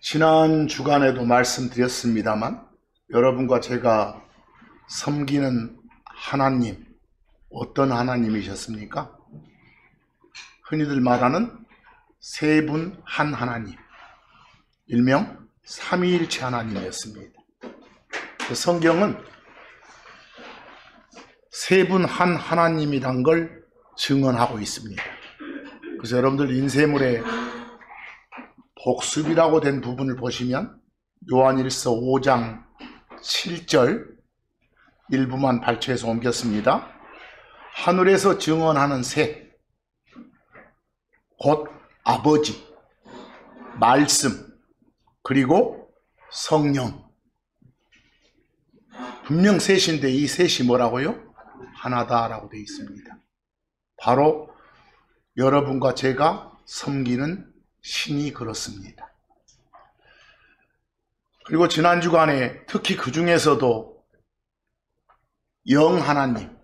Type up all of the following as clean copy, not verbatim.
지난 주간에도 말씀드렸습니다만 여러분과 제가 섬기는 하나님, 어떤 하나님이셨습니까? 흔히들 말하는 세 분 한 하나님, 일명 삼위일체 하나님이었습니다. 그 성경은 세 분 한 하나님이란 걸 증언하고 있습니다. 그래서 여러분들 인쇄물에 복습이라고 된 부분을 보시면 요한일서 5장 7절 일부만 발췌해서 옮겼습니다. 하늘에서 증언하는 셋, 곧 아버지, 말씀, 그리고 성령. 분명 셋인데 이 셋이 뭐라고요? 하나다라고 되어 있습니다. 바로 여러분과 제가 섬기는 신이 그렇습니다. 그리고 지난 주간에 특히 그 중에서도 영 하나님,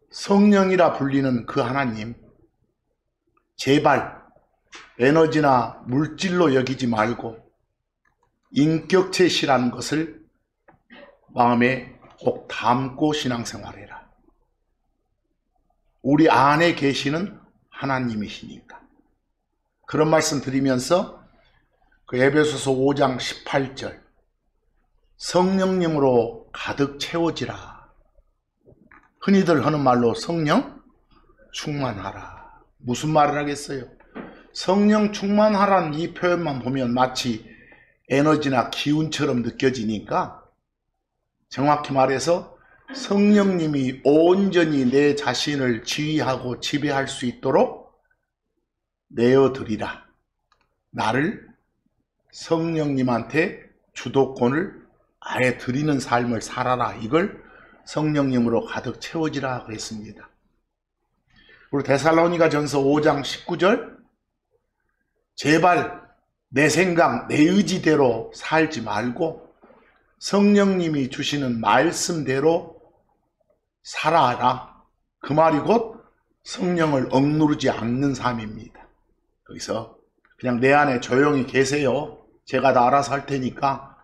성령이라 불리는 그 하나님, 제발 에너지나 물질로 여기지 말고 인격체시라는 것을 마음에 꼭 담고 신앙생활해라. 우리 안에 계시는 하나님이시니까. 그런 말씀 드리면서 그 에베소서 5장 18절 성령님으로 가득 채워지라. 흔히들 하는 말로 성령 충만하라. 무슨 말을 하겠어요? 성령 충만하라는 이 표현만 보면 마치 에너지나 기운처럼 느껴지니까 정확히 말해서 성령님이 온전히 내 자신을 지휘하고 지배할 수 있도록 내어드리라. 나를 성령님한테 주도권을 아예 드리는 삶을 살아라. 이걸 성령님으로 가득 채워지라 그랬습니다. 그리고 데살로니가전서 5장 19절 제발 내 생각, 내 의지대로 살지 말고 성령님이 주시는 말씀대로 살아라. 그 말이 곧 성령을 억누르지 않는 삶입니다. 거기서 그냥 내 안에 조용히 계세요. 제가 다 알아서 할 테니까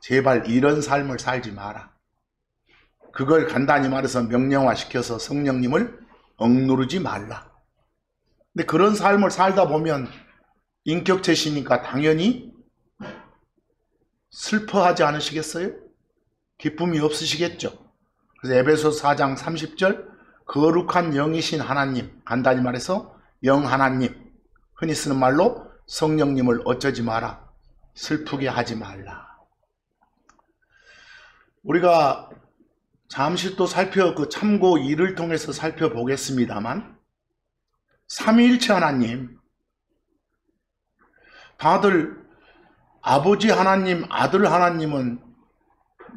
제발 이런 삶을 살지 마라. 그걸 간단히 말해서 명령화시켜서 성령님을 억누르지 말라. 근데 그런 삶을 살다 보면 인격체시니까 당연히 슬퍼하지 않으시겠어요? 기쁨이 없으시겠죠? 그래서 에베소서 4장 30절 거룩한 영이신 하나님, 간단히 말해서 영 하나님, 흔히 쓰는 말로 성령님을 어쩌지 마라. 슬프게 하지 말라. 우리가 잠시 또 그 참고 2를 통해서 살펴보겠습니다만 삼위일체 하나님, 다들 아버지 하나님, 아들 하나님은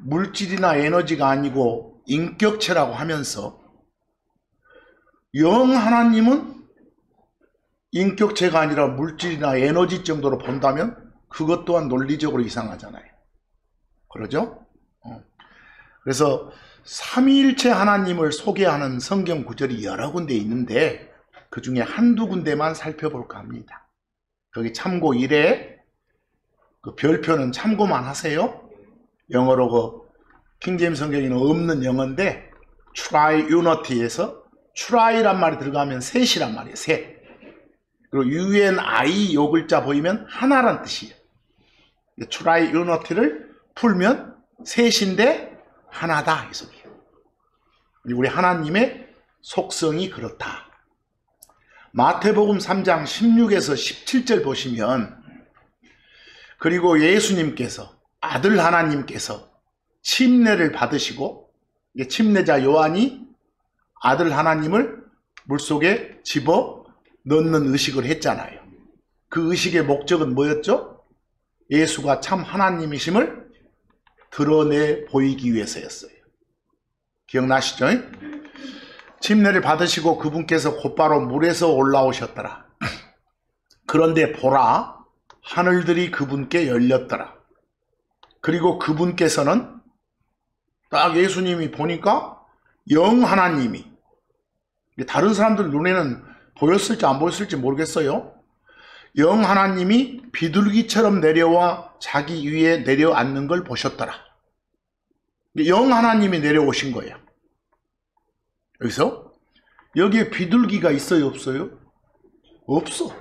물질이나 에너지가 아니고 인격체라고 하면서 영 하나님은 인격체가 아니라 물질이나 에너지 정도로 본다면 그것 또한 논리적으로 이상하잖아요. 그러죠? 그래서 삼위일체 하나님을 소개하는 성경 구절이 여러 군데 있는데 그 중에 한두 군데만 살펴볼까 합니다. 거기 참고 1에 그 별표는 참고만 하세요. 영어로 그 킹제임스 성경에는 없는 영어인데 triunity에서 try란 말이 들어가면 셋이란 말이에요. 셋. 그리고 UNI 요 글자 보이면 하나란 뜻이에요. triunity를 풀면 셋인데 하나다 이 소리예요. 우리 하나님의 속성이 그렇다. 마태복음 3장 16에서 17절 보시면 그리고 예수님께서 아들 하나님께서 침례를 받으시고 침례자 요한이 아들 하나님을 물속에 집어 넣는 의식을 했잖아요. 그 의식의 목적은 뭐였죠? 예수가 참 하나님이심을 드러내 보이기 위해서였어요. 기억나시죠? 침례를 받으시고 그분께서 곧바로 물에서 올라오셨더라. 그런데 보라, 하늘들이 그분께 열렸더라. 그리고 그분께서는 딱 예수님이 보니까 영 하나님이, 다른 사람들 눈에는 보였을지 안 보였을지 모르겠어요. 영 하나님이 비둘기처럼 내려와 자기 위에 내려앉는 걸 보셨더라. 영 하나님이 내려오신 거예요. 여기서 여기에 비둘기가 있어요, 없어요? 없어.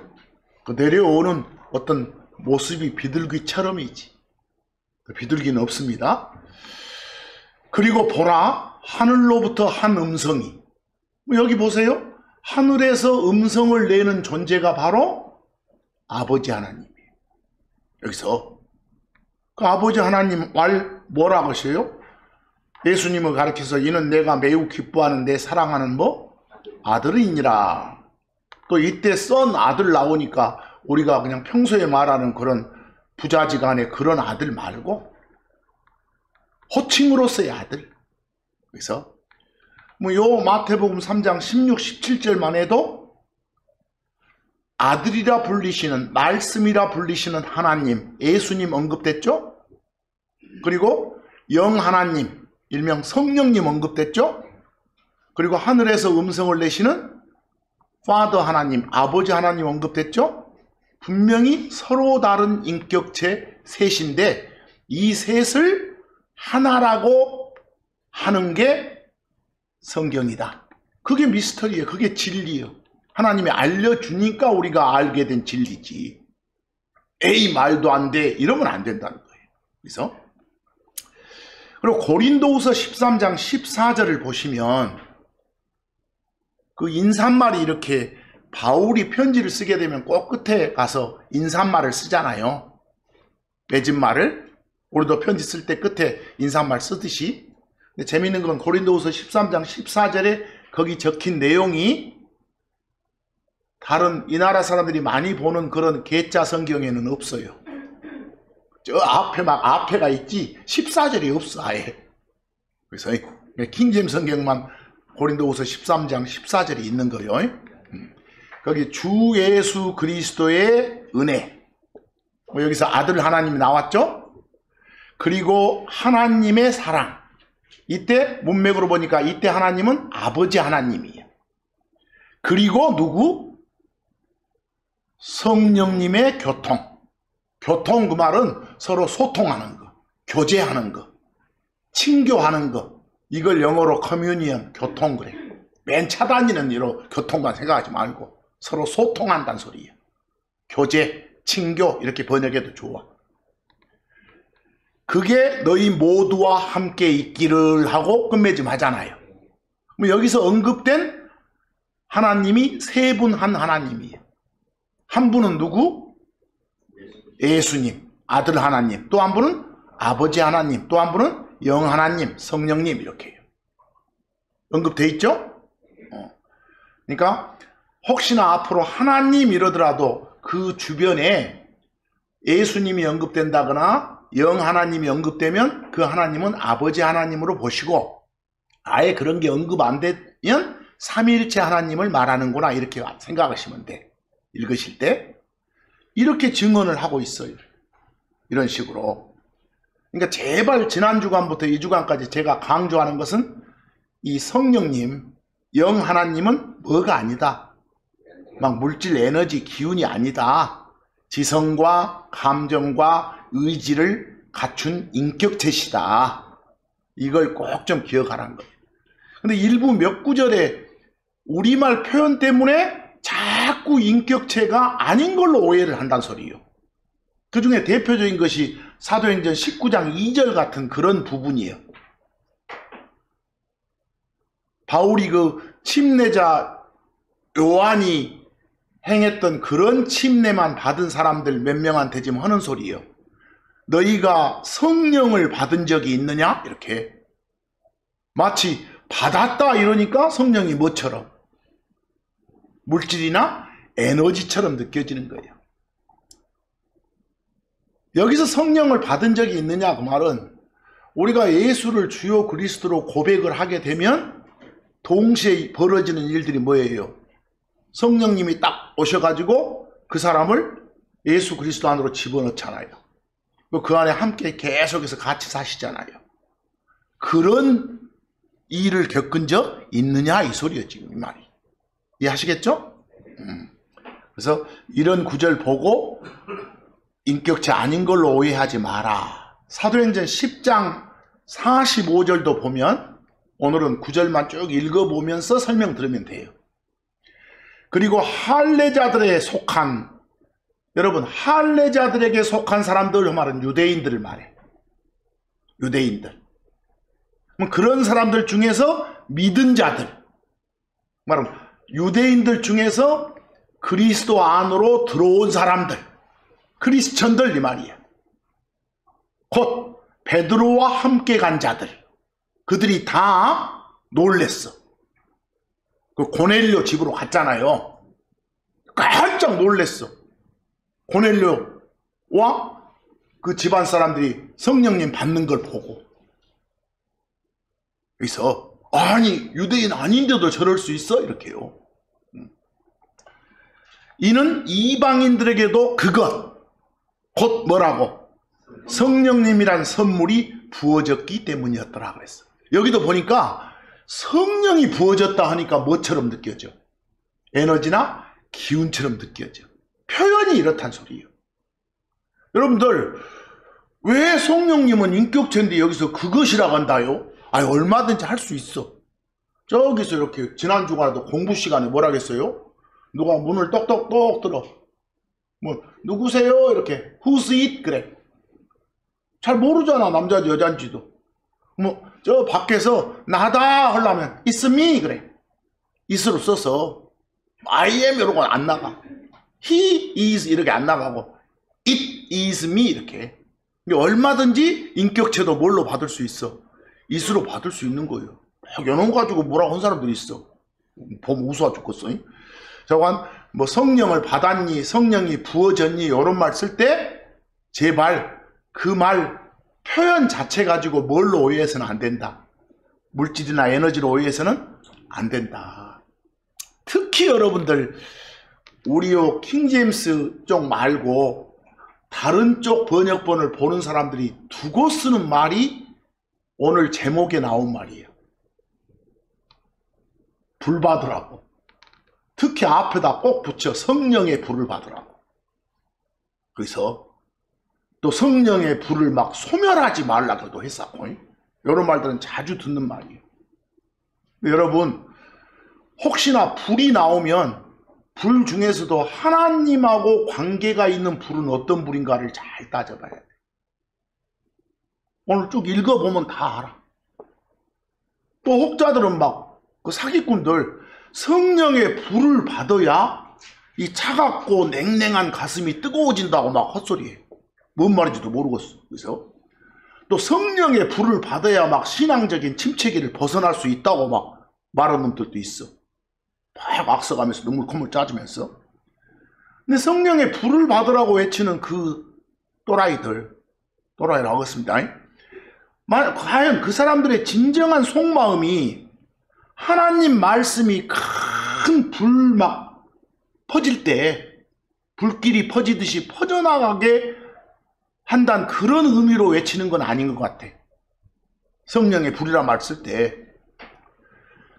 그 내려오는 어떤 모습이 비둘기처럼이지. 비둘기는 없습니다. 그리고 보라, 하늘로부터 한 음성이. 여기 보세요. 하늘에서 음성을 내는 존재가 바로 아버지 하나님이에요. 여기서 그 아버지 하나님 말 뭐라고 하셔요? 예수님을 가르쳐서 이는 내가 매우 기뻐하는 내 사랑하는 아들이니라. 또 이때 썬 아들 나오니까 우리가 그냥 평소에 말하는 그런 부자지간의 그런 아들 말고 호칭으로서의 아들. 그래서 요 마태복음 3장 16, 17절만 해도 아들이라 불리시는, 말씀이라 불리시는 하나님, 예수님 언급됐죠? 그리고 영 하나님, 일명 성령님 언급됐죠? 그리고 하늘에서 음성을 내시는 파더 하나님, 아버지 하나님 언급됐죠? 분명히 서로 다른 인격체 셋인데 이 셋을 하나라고 하는 게 성경이다. 그게 미스터리예요. 그게 진리예요. 하나님이 알려주니까 우리가 알게 된 진리지. 에이 말도 안 돼 이러면 안 된다는 거예요. 그래서 그리고 고린도후서 13장 14절을 보시면 그 인사말이 이렇게 바울이 편지를 쓰게 되면 꼭 끝에 가서 인사말을 쓰잖아요. 맺은말을. 우리도 편지 쓸 때 끝에 인사말 쓰듯이. 근데 재밌는 건 고린도후서 13장 14절에 거기 적힌 내용이 다른 이 나라 사람들이 많이 보는 그런 개짜 성경에는 없어요. 저 앞에 막 앞에가 있지 14절이 없어 아예. 그래서 킹잼 성경만 고린도후서 13장 14절이 있는 거예요. 거기 주 예수 그리스도의 은혜. 여기서 아들 하나님이 나왔죠. 그리고 하나님의 사랑. 이때 문맥으로 보니까 이때 하나님은 아버지 하나님이에요. 그리고 누구? 성령님의 교통. 교통 그 말은 서로 소통하는 거, 교제하는 거, 친교하는 거. 이걸 영어로 커뮤니언, 교통 그래. 맨 차단위는 이로 교통만 생각하지 말고 서로 소통한다는 소리예요. 교제, 친교 이렇게 번역해도 좋아. 그게 너희 모두와 함께 있기를 하고 끝맺음 하잖아요. 여기서 언급된 하나님이 세 분 한 하나님이에요. 한 분은 누구? 예수님, 아들 하나님. 또 한 분은 아버지 하나님. 또 한 분은 영 하나님, 성령님 이렇게 해요. 언급돼 있죠? 그러니까 혹시나 앞으로 하나님 이러더라도 그 주변에 예수님이 언급된다거나 영 하나님이 언급되면 그 하나님은 아버지 하나님으로 보시고 아예 그런 게 언급 안 되면 삼위일체 하나님을 말하는구나 이렇게 생각하시면 돼. 읽으실 때 이렇게 증언을 하고 있어요. 이런 식으로. 그러니까 제발 지난 주간부터 이 주간까지 제가 강조하는 것은 이 성령님, 영 하나님은 뭐가 아니다. 막 물질, 에너지, 기운이 아니다. 지성과 감정과 의지를 갖춘 인격체시다. 이걸 꼭 좀 기억하라는 거예요. 근데 일부 몇 구절에 우리말 표현 때문에 자꾸 인격체가 아닌 걸로 오해를 한다는 소리예요. 그 중에 대표적인 것이 사도행전 19장 2절 같은 그런 부분이에요. 바울이 그 침례자 요한이 행했던 그런 침례만 받은 사람들 몇 명한테 지금 하는 소리예요. 너희가 성령을 받은 적이 있느냐? 이렇게. 마치 받았다 이러니까 성령이 뭐처럼? 물질이나 에너지처럼 느껴지는 거예요. 여기서 성령을 받은 적이 있느냐 그 말은 우리가 예수를 주요 그리스도로 고백을 하게 되면 동시에 벌어지는 일들이 뭐예요? 성령님이 딱 오셔가지고 그 사람을 예수 그리스도 안으로 집어넣잖아요. 그 안에 함께 계속해서 같이 사시잖아요. 그런 일을 겪은 적 있느냐 이 소리예요 지금 이 말이. 이해하시겠죠? 그래서 이런 구절 보고 인격체 아닌 걸로 오해하지 마라. 사도행전 10장 45절도 보면 오늘은 구절만 쭉 읽어보면서 설명 들으면 돼요. 그리고 할례자들에 속한, 여러분 할례자들에게 속한 사람들 말은 유대인들을 말해. 유대인들. 그런 사람들 중에서 믿은 자들, 말하면 유대인들 중에서 그리스도 안으로 들어온 사람들, 크리스천들 이 말이에요. 곧 베드로와 함께 간 자들, 그들이 다 놀랬어. 그 고넬료 집으로 갔잖아요. 깜짝 놀랬어. 고넬료와 그 집안 사람들이 성령님 받는 걸 보고. 그래서 아니 유대인 아닌데도 저럴 수 있어? 이렇게요. 이는 이방인들에게도 그것 곧 뭐라고? 성령님이란 선물이 부어졌기 때문이었더라 그랬어. 여기도 보니까 성령이 부어졌다 하니까 뭐처럼 느껴져? 에너지나 기운처럼 느껴져. 표현이 이렇단 소리예요. 여러분들 왜 성령님은 인격체인데 여기서 그것이라고 한다요? 아니 얼마든지 할 수 있어. 저기서 이렇게 지난 주간에도 공부 시간에 뭐라 했어요? 누가 문을 똑똑똑 들어. 뭐 누구세요? 이렇게 Who's it? 그래. 잘 모르잖아 남자인지 여자인지도. 뭐 저 밖에서 나다 하려면 It's me 그래. it으로 써서 I am 이러고 안 나가. He is 이렇게 안 나가고 It is me 이렇게. 얼마든지 인격체도 뭘로 받을 수 있어? it으로 받을 수 있는 거예요. 연원 가지고 뭐라고 한 사람들이 있어. 보면 우스워 죽겠어. 저건 뭐 성령을 받았니, 성령이 부어졌니 이런 말 쓸 때 제발 그 말 표현 자체 가지고 뭘로 오해해서는 안 된다. 물질이나 에너지로 오해해서는 안 된다. 특히 여러분들 우리요 킹제임스 쪽 말고 다른 쪽 번역본을 보는 사람들이 두고 쓰는 말이 오늘 제목에 나온 말이에요. 불 받으라고. 특히 앞에다 꼭 붙여 성령의 불을 받으라고. 그래서 또 성령의 불을 막 소멸하지 말라고도 했었고, 이런 말들은 자주 듣는 말이에요. 여러분 혹시나 불이 나오면 불 중에서도 하나님하고 관계가 있는 불은 어떤 불인가를 잘 따져봐야 돼. 오늘 쭉 읽어보면 다 알아. 또 혹자들은 막 그 사기꾼들 성령의 불을 받아야 이 차갑고 냉랭한 가슴이 뜨거워진다고 막 헛소리해. 뭔 말인지도 모르겠어. 그래서 또 성령의 불을 받아야 막 신앙적인 침체기를 벗어날 수 있다고 막 말하는 놈들도 있어. 막 악서가면서 눈물 콧물 짜주면서. 근데 성령의 불을 받으라고 외치는 그 또라이라고 하겠습니다. 과연 그 사람들의 진정한 속마음이 하나님 말씀이 큰 불 막 퍼질 때 불길이 퍼지듯이 퍼져나가게 한다는 그런 의미로 외치는 건 아닌 것 같아. 성령의 불이란 말 쓸 때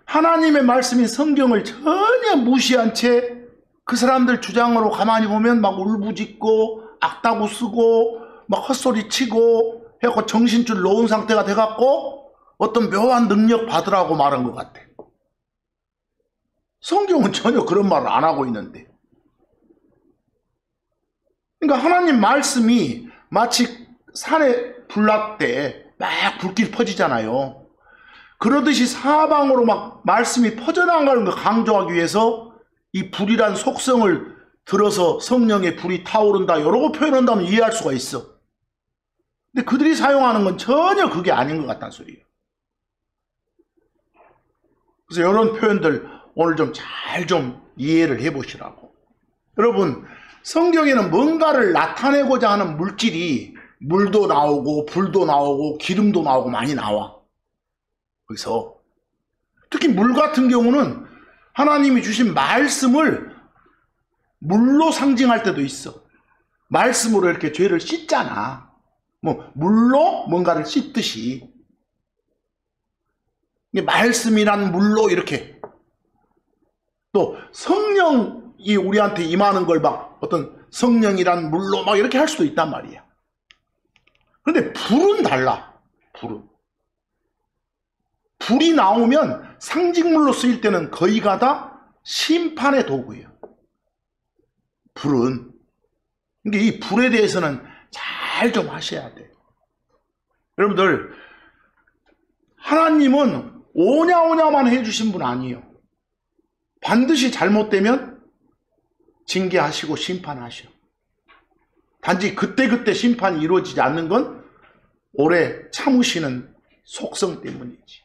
하나님의 말씀인 성경을 전혀 무시한 채 그 사람들 주장으로 가만히 보면 막 울부짖고 악다구 쓰고 막 헛소리 치고 해갖고 정신줄 놓은 상태가 돼갖고 어떤 묘한 능력 받으라고 말한 것 같아. 성경은 전혀 그런 말을 안 하고 있는데. 그러니까 하나님 말씀이 마치 산에 불날 때 막 불길 퍼지잖아요. 그러듯이 사방으로 막 말씀이 퍼져나가는 걸 강조하기 위해서 이 불이란 속성을 들어서 성령의 불이 타오른다 이러고 표현한다면 이해할 수가 있어. 근데 그들이 사용하는 건 전혀 그게 아닌 것 같다는 소리예요. 그래서 이런 표현들 오늘 좀 잘 좀 이해를 해보시라고. 여러분 성경에는 뭔가를 나타내고자 하는 물질이 물도 나오고 불도 나오고 기름도 나오고 많이 나와. 그래서 특히 물 같은 경우는 하나님이 주신 말씀을 물로 상징할 때도 있어. 말씀으로 이렇게 죄를 씻잖아. 뭐 물로 뭔가를 씻듯이 말씀이란 물로 이렇게. 또 성령 이 우리한테 임하는 걸 막 어떤 성령이란 물로 막 이렇게 할 수도 있단 말이야. 그런데 불은 달라. 불이 나오면 상징물로 쓰일 때는 거의가 다 심판의 도구예요. 불은. 그러니까 이 불에 대해서는 잘 좀 하셔야 돼. 여러분들, 하나님은 오냐오냐만 해주신 분 아니에요. 반드시 잘못되면 징계하시고 심판하셔. 단지 그때그때 심판이 이루어지지 않는 건 오래 참으시는 속성 때문이지.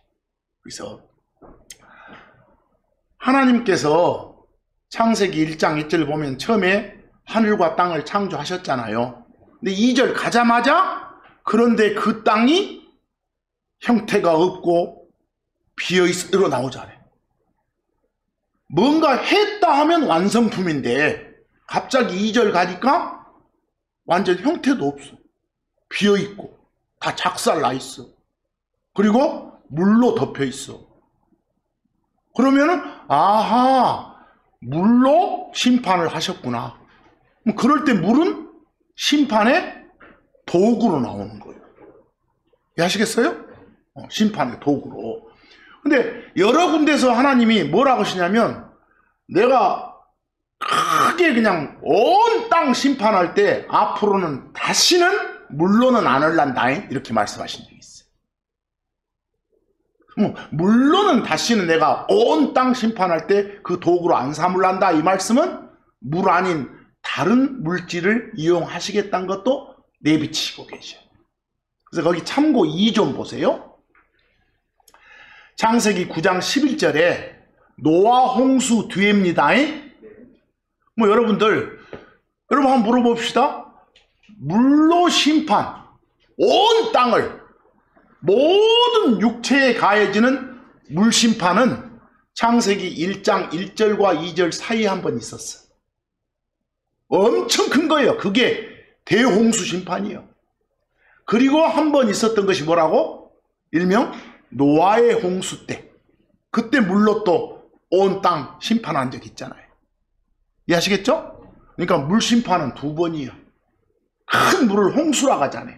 그래서 하나님께서 창세기 1장 1절 보면 처음에 하늘과 땅을 창조하셨잖아요. 근데 2절 가자마자 그런데 그 땅이 형태가 없고 비어있으러 나오잖아요. 뭔가 했다 하면 완성품인데 갑자기 2절 가니까 완전 형태도 없어. 비어있고 다 작살나 있어. 그리고 물로 덮여 있어. 그러면은 아하, 물로 심판을 하셨구나. 그럴 때 물은 심판의 도구로 나오는 거예요. 이해하시겠어요? 심판의 도구로. 근데 여러 군데서 하나님이 뭐라고 하시냐면 내가 크게 그냥 온 땅 심판할 때 앞으로는 다시는 물로는 안 할란다 이렇게 말씀하신 적이 있어요. 물로는 다시는 내가 온 땅 심판할 때 그 도구로 안 삼을란다 이 말씀은 물 아닌 다른 물질을 이용하시겠다는 것도 내비치고 계셔요. 그래서 거기 참고 2 좀 보세요. 창세기 9장 11절에 노아 홍수 뒤입니다. 여러분 한번 물어봅시다. 물로 심판, 온 땅을 모든 육체에 가해지는 물 심판은 창세기 1장 1절과 2절 사이에 한 번 있었어. 엄청 큰 거예요. 그게 대홍수 심판이에요. 그리고 한 번 있었던 것이 뭐라고? 일명 노아의 홍수 때. 그때 물로 또 온 땅 심판한 적 있잖아요. 이해하시겠죠? 그러니까 물 심판은 2번이에요. 큰 물을 홍수라고 하잖아요.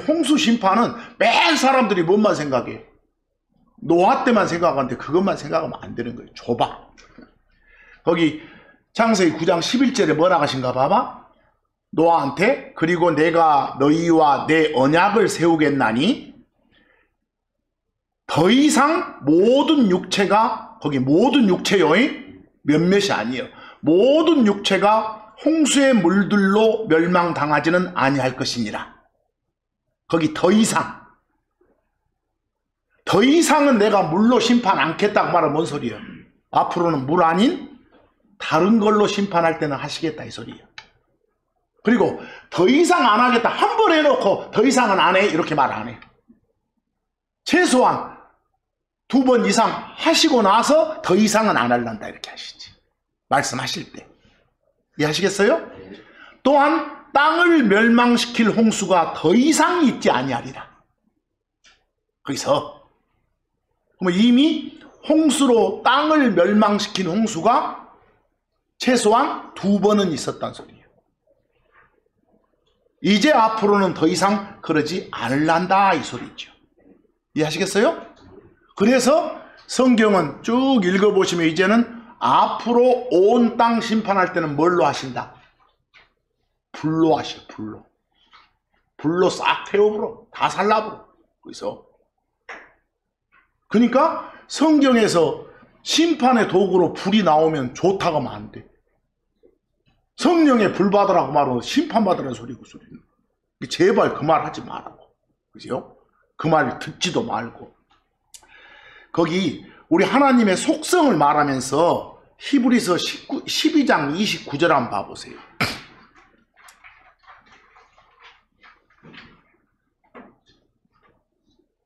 홍수 심판은 맨 사람들이 뭔만 생각해? 노아 때만 생각하는데 그것만 생각하면 안 되는 거예요. 좁아. 거기 창세기 9장 11절에 뭐라고 하신가 봐봐. 노아한테 그리고 내가 너희와 내 언약을 세우겠나니 더 이상 모든 육체가 거기 모든 육체요. 몇몇이 아니에요. 모든 육체가 홍수의 물들로 멸망당하지는 아니할 것이니라. 거기 더 이상은 내가 물로 심판 않겠다고 말하면 뭔 소리예요? 앞으로는 물 아닌 다른 걸로 심판할 때는 하시겠다 이 소리예요. 그리고 더 이상 안 하겠다 한 번 해놓고 더 이상은 안 해 이렇게 말 안 해. 최소한 2번 이상 하시고 나서 더 이상은 안 할란다 이렇게 하시지. 말씀하실 때. 이해하시겠어요? 또한 땅을 멸망시킬 홍수가 더 이상 있지 아니하리라. 거기서 그러면 이미 홍수로 땅을 멸망시킨 홍수가 최소한 2번은 있었단 소리예요. 이제 앞으로는 더 이상 그러지 않을란다 이 소리죠. 이해하시겠어요? 그래서 성경은 쭉 읽어보시면 이제는 앞으로 온 땅 심판할 때는 뭘로 하신다? 불로 하셔. 불로 싹 태워버려. 다 살라버려. 그래서 그러니까 성경에서 심판의 도구로 불이 나오면 좋다고 하면 안 돼. 성령의 불 받으라고 말하면 심판받으라는 소리고 소리는. 제발 그 말 하지 말라고. 그죠? 그 말 듣지도 말고. 거기 우리 하나님의 속성을 말하면서 히브리서 12장 29절 한번 봐보세요.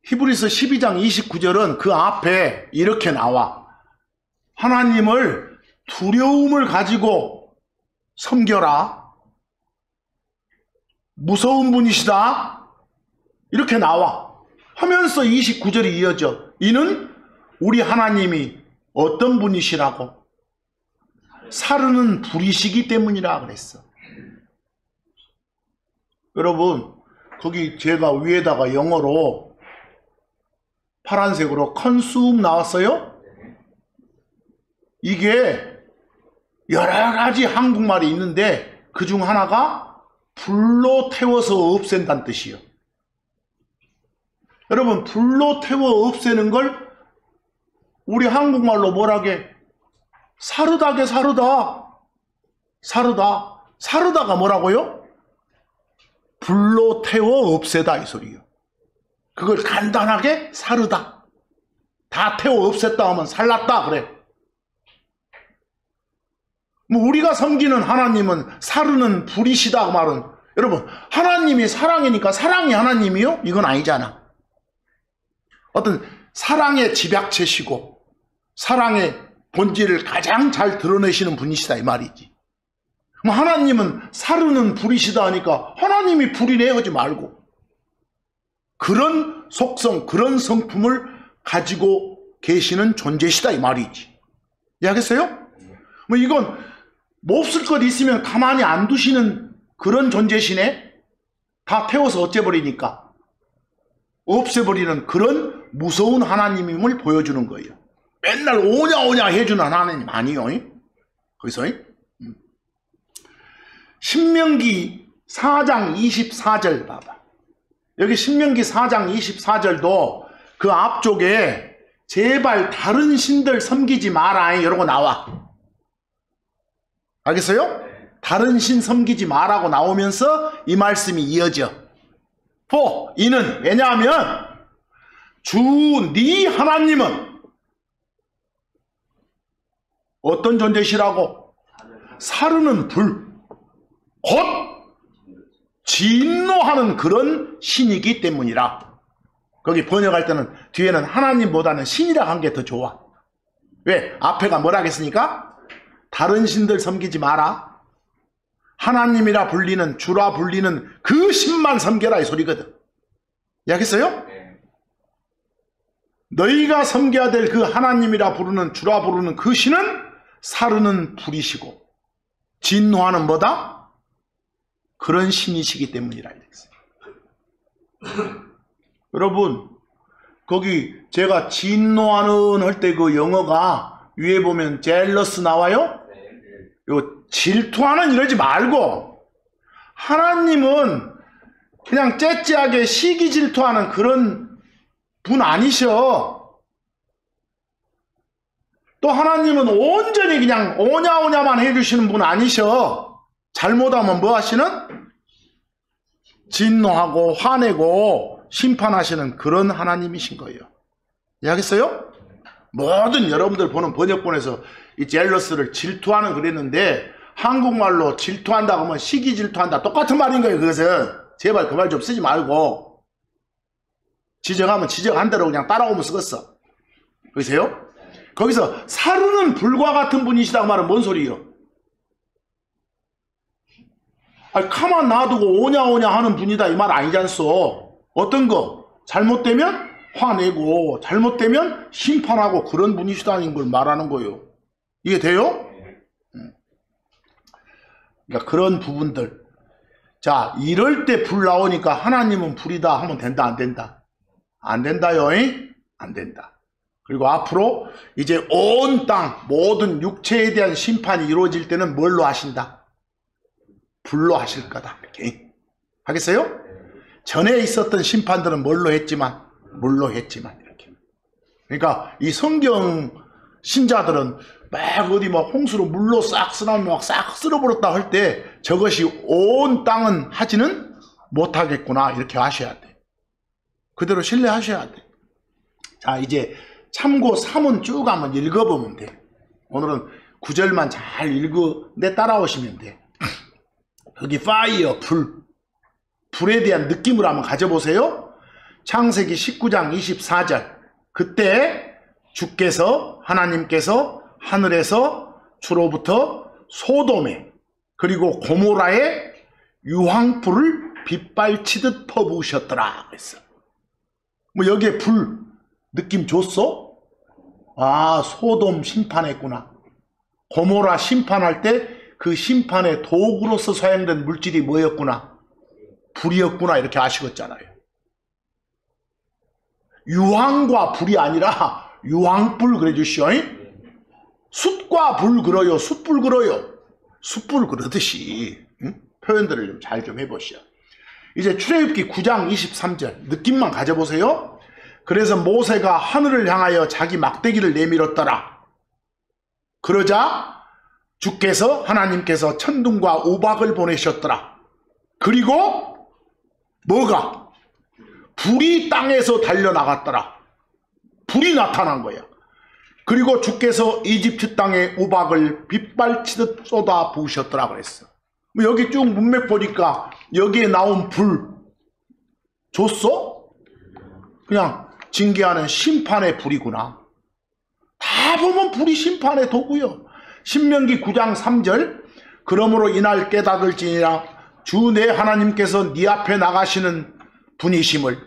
히브리서 12장 29절은 그 앞에 이렇게 나와. 하나님을 두려움을 가지고 섬겨라. 무서운 분이시다. 이렇게 나와. 하면서 29절이 이어져. 이는 우리 하나님이 어떤 분이시라고? 사르는 불이시기 때문이라 그랬어. 여러분, 거기 제가 위에다가 영어로 파란색으로 컨숨 나왔어요? 이게 여러 가지 한국말이 있는데 그 중 하나가 불로 태워서 없앤다는 뜻이에요. 여러분, 불로 태워 없애는 걸 우리 한국말로 뭐라게? 사르다게 사르다. 사르다. 사르다가 뭐라고요? 불로 태워 없애다 이 소리예요. 그걸 간단하게 사르다. 다 태워 없앴다 하면 살랐다 그래. 뭐 우리가 섬기는 하나님은 사르는 불이시다 그 말은, 여러분, 하나님이 사랑이니까 사랑이 하나님이요? 이건 아니잖아. 어떤 사랑의 집약체시고 사랑의 본질을 가장 잘 드러내시는 분이시다 이 말이지. 하나님은 사르는 불이시다 하니까 하나님이 불이네 하지 말고 그런 속성, 그런 성품을 가지고 계시는 존재시다 이 말이지. 이해하겠어요? 뭐 이건 몹쓸 것 있으면 가만히 안 두시는 그런 존재시네. 다 태워서 어째버리니까 없애버리는 그런 무서운 하나님임을 보여주는 거예요. 맨날 오냐 오냐 해주는 하나님 아니요. 거기서 신명기 4장 24절 봐봐. 여기 신명기 4장 24절도 그 앞쪽에 제발 다른 신들 섬기지 마라 이러고 나와. 알겠어요? 다른 신 섬기지 마라고 나오면서 이 말씀이 이어져. 이는 왜냐하면 주 네 하나님은 어떤 존재시라고? 사르는 불, 곧 진노하는 그런 신이기 때문이라. 거기 번역할 때는 뒤에는 하나님보다는 신이라 한 게 더 좋아. 왜? 앞에가 뭐라 하겠습니까? 다른 신들 섬기지 마라. 하나님이라 불리는, 주라 불리는 그 신만 섬겨라 이 소리거든. 이해하겠어요? 너희가 섬겨야 될 그 하나님이라 부르는, 주라 부르는 그 신은 사르는 불이시고 진노하는 뭐다? 그런 신이시기 때문이라 이랬어요. 여러분, 거기 제가 진노하는 할 때 그 영어가 위에 보면 jealous 나와요? 요 질투하는 이러지 말고, 하나님은 그냥 째째하게 시기 질투하는 그런 분 아니셔. 또 하나님은 온전히 그냥 오냐오냐만 해주시는 분 아니셔. 잘못하면 뭐 하시는? 진노하고 화내고 심판하시는 그런 하나님이신 거예요. 이해하겠어요? 모든 여러분들 보는 번역본에서 이 젤러스를 질투하는 그랬는데 한국말로 질투한다고 하면 시기 질투한다 똑같은 말인 거예요. 그것은 제발 그 말 좀 쓰지 말고 지적하면 지적한 대로 그냥 따라오면 쓰겠어. 보이세요? 거기서 사르는 불과 같은 분이시다고 말은 뭔 소리예요? 아니, 가만 놔두고 오냐오냐 하는 분이다 이 말 아니잖소. 어떤 거? 잘못되면 화내고 잘못되면 심판하고 그런 분이시다는 걸 말하는 거예요. 이해돼요? 그러니까 그런 부분들. 자, 이럴 때 불 나오니까 하나님은 불이다 하면 된다 안 된다? 안 된다요. 안 된다. 그리고 앞으로 이제 온 땅 모든 육체에 대한 심판이 이루어질 때는 뭘로 하신다? 불로 하실 거다. 이렇게 하겠어요? 전에 있었던 심판들은 뭘로 했지만 물로 했지만 이렇게. 그러니까 이 성경 신자들은 막 어디 막 홍수로 물로 싹 쓰나면 막 싹 쓸어버렸다 할 때 저것이 온 땅은 하지는 못하겠구나 이렇게 하셔야 돼. 그대로 신뢰하셔야 돼. 자, 이제 참고 3은 쭉 한번 읽어보면 돼. 오늘은 9절만 잘 내 따라오시면 돼. 여기 파이어, 불에 대한 느낌을 한번 가져보세요. 창세기 19장 24절. 그때 주께서, 하나님께서 하늘에서 주로부터 소돔에 그리고 고모라에 유황불을 빗발치듯 퍼부으셨더라 그랬어. 뭐 여기에 불 느낌 줬어? 아, 소돔 심판했구나. 고모라 심판할 때 그 심판의 도구로서 사용된 물질이 뭐였구나? 불이었구나 이렇게 아시겠잖아요. 유황과 불이 아니라 유황불 그래 주시오. 숯과 불 그러요. 숯불 그러요. 숯불 그러듯이 표현들을 좀 잘 좀 해보시오. 이제 출애굽기 9장 23절 느낌만 가져보세요. 그래서 모세가 하늘을 향하여 자기 막대기를 내밀었더라. 그러자 주께서 하나님께서 천둥과 우박을 보내셨더라. 그리고 뭐가? 불이 땅에서 달려나갔더라. 불이 나타난 거야. 그리고 주께서 이집트 땅에 우박을 빗발치듯 쏟아 부으셨더라 그랬어. 여기 쭉 문맥 보니까 여기에 나온 불 줬어? 그냥 징계하는 심판의 불이구나. 다 보면 불이 심판의 도구요. 신명기 9장 3절 그러므로 이날 깨닫을지니라 주 내 하나님께서 네 앞에 나가시는 분이심을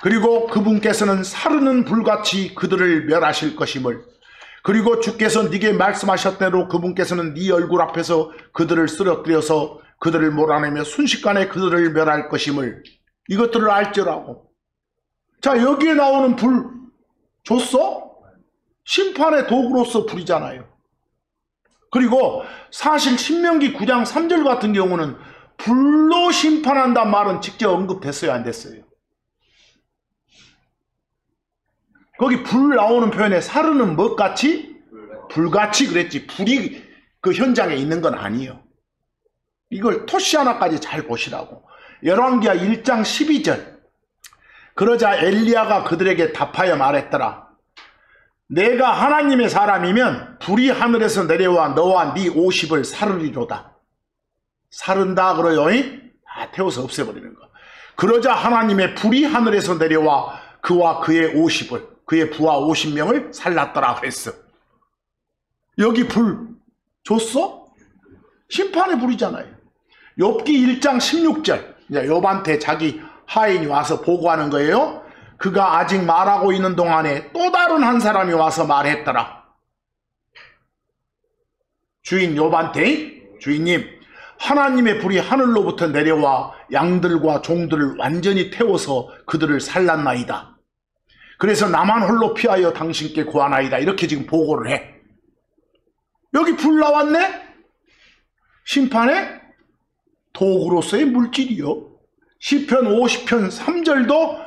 그리고 그분께서는 사르는 불같이 그들을 멸하실 것임을 그리고 주께서 네게 말씀하셨대로 그분께서는 네 얼굴 앞에서 그들을 쓰러뜨려서 그들을 몰아내며 순식간에 그들을 멸할 것임을 이것들을 알지라고. 자, 여기에 나오는 불 줬어? 심판의 도구로서 불이잖아요. 그리고 사실 신명기 9장 3절 같은 경우는 불로 심판한다는 말은 직접 언급됐어요, 안 됐어요? 거기 불 나오는 표현에 사르는 뭐같이? 불같이 그랬지. 불이 그 현장에 있는 건 아니에요. 이걸 토시 하나까지 잘 보시라고. 열왕기하 1장 12절 그러자 엘리야가 그들에게 답하여 말했더라. 내가 하나님의 사람이면 불이 하늘에서 내려와 너와 네 50을 사르리로다. 사른다 그래요. 다 태워서 없애버리는 거. 그러자 하나님의 불이 하늘에서 내려와 그와 그의 50을 그의 부하 50명을 살랐더라 그랬어. 여기 불 줬어? 심판의 불이잖아요. 욥기 1장 16절 욥한테 자기 하인이 와서 보고하는 거예요. 그가 아직 말하고 있는 동안에 또 다른 한 사람이 와서 말했더라. 주인 욥한테 주인님 하나님의 불이 하늘로부터 내려와 양들과 종들을 완전히 태워서 그들을 살랐나이다. 그래서 나만 홀로 피하여 당신께 구하나이다. 이렇게 지금 보고를 해. 여기 불 나왔네? 심판의 도구로서의 물질이요. 시편 50편 3절도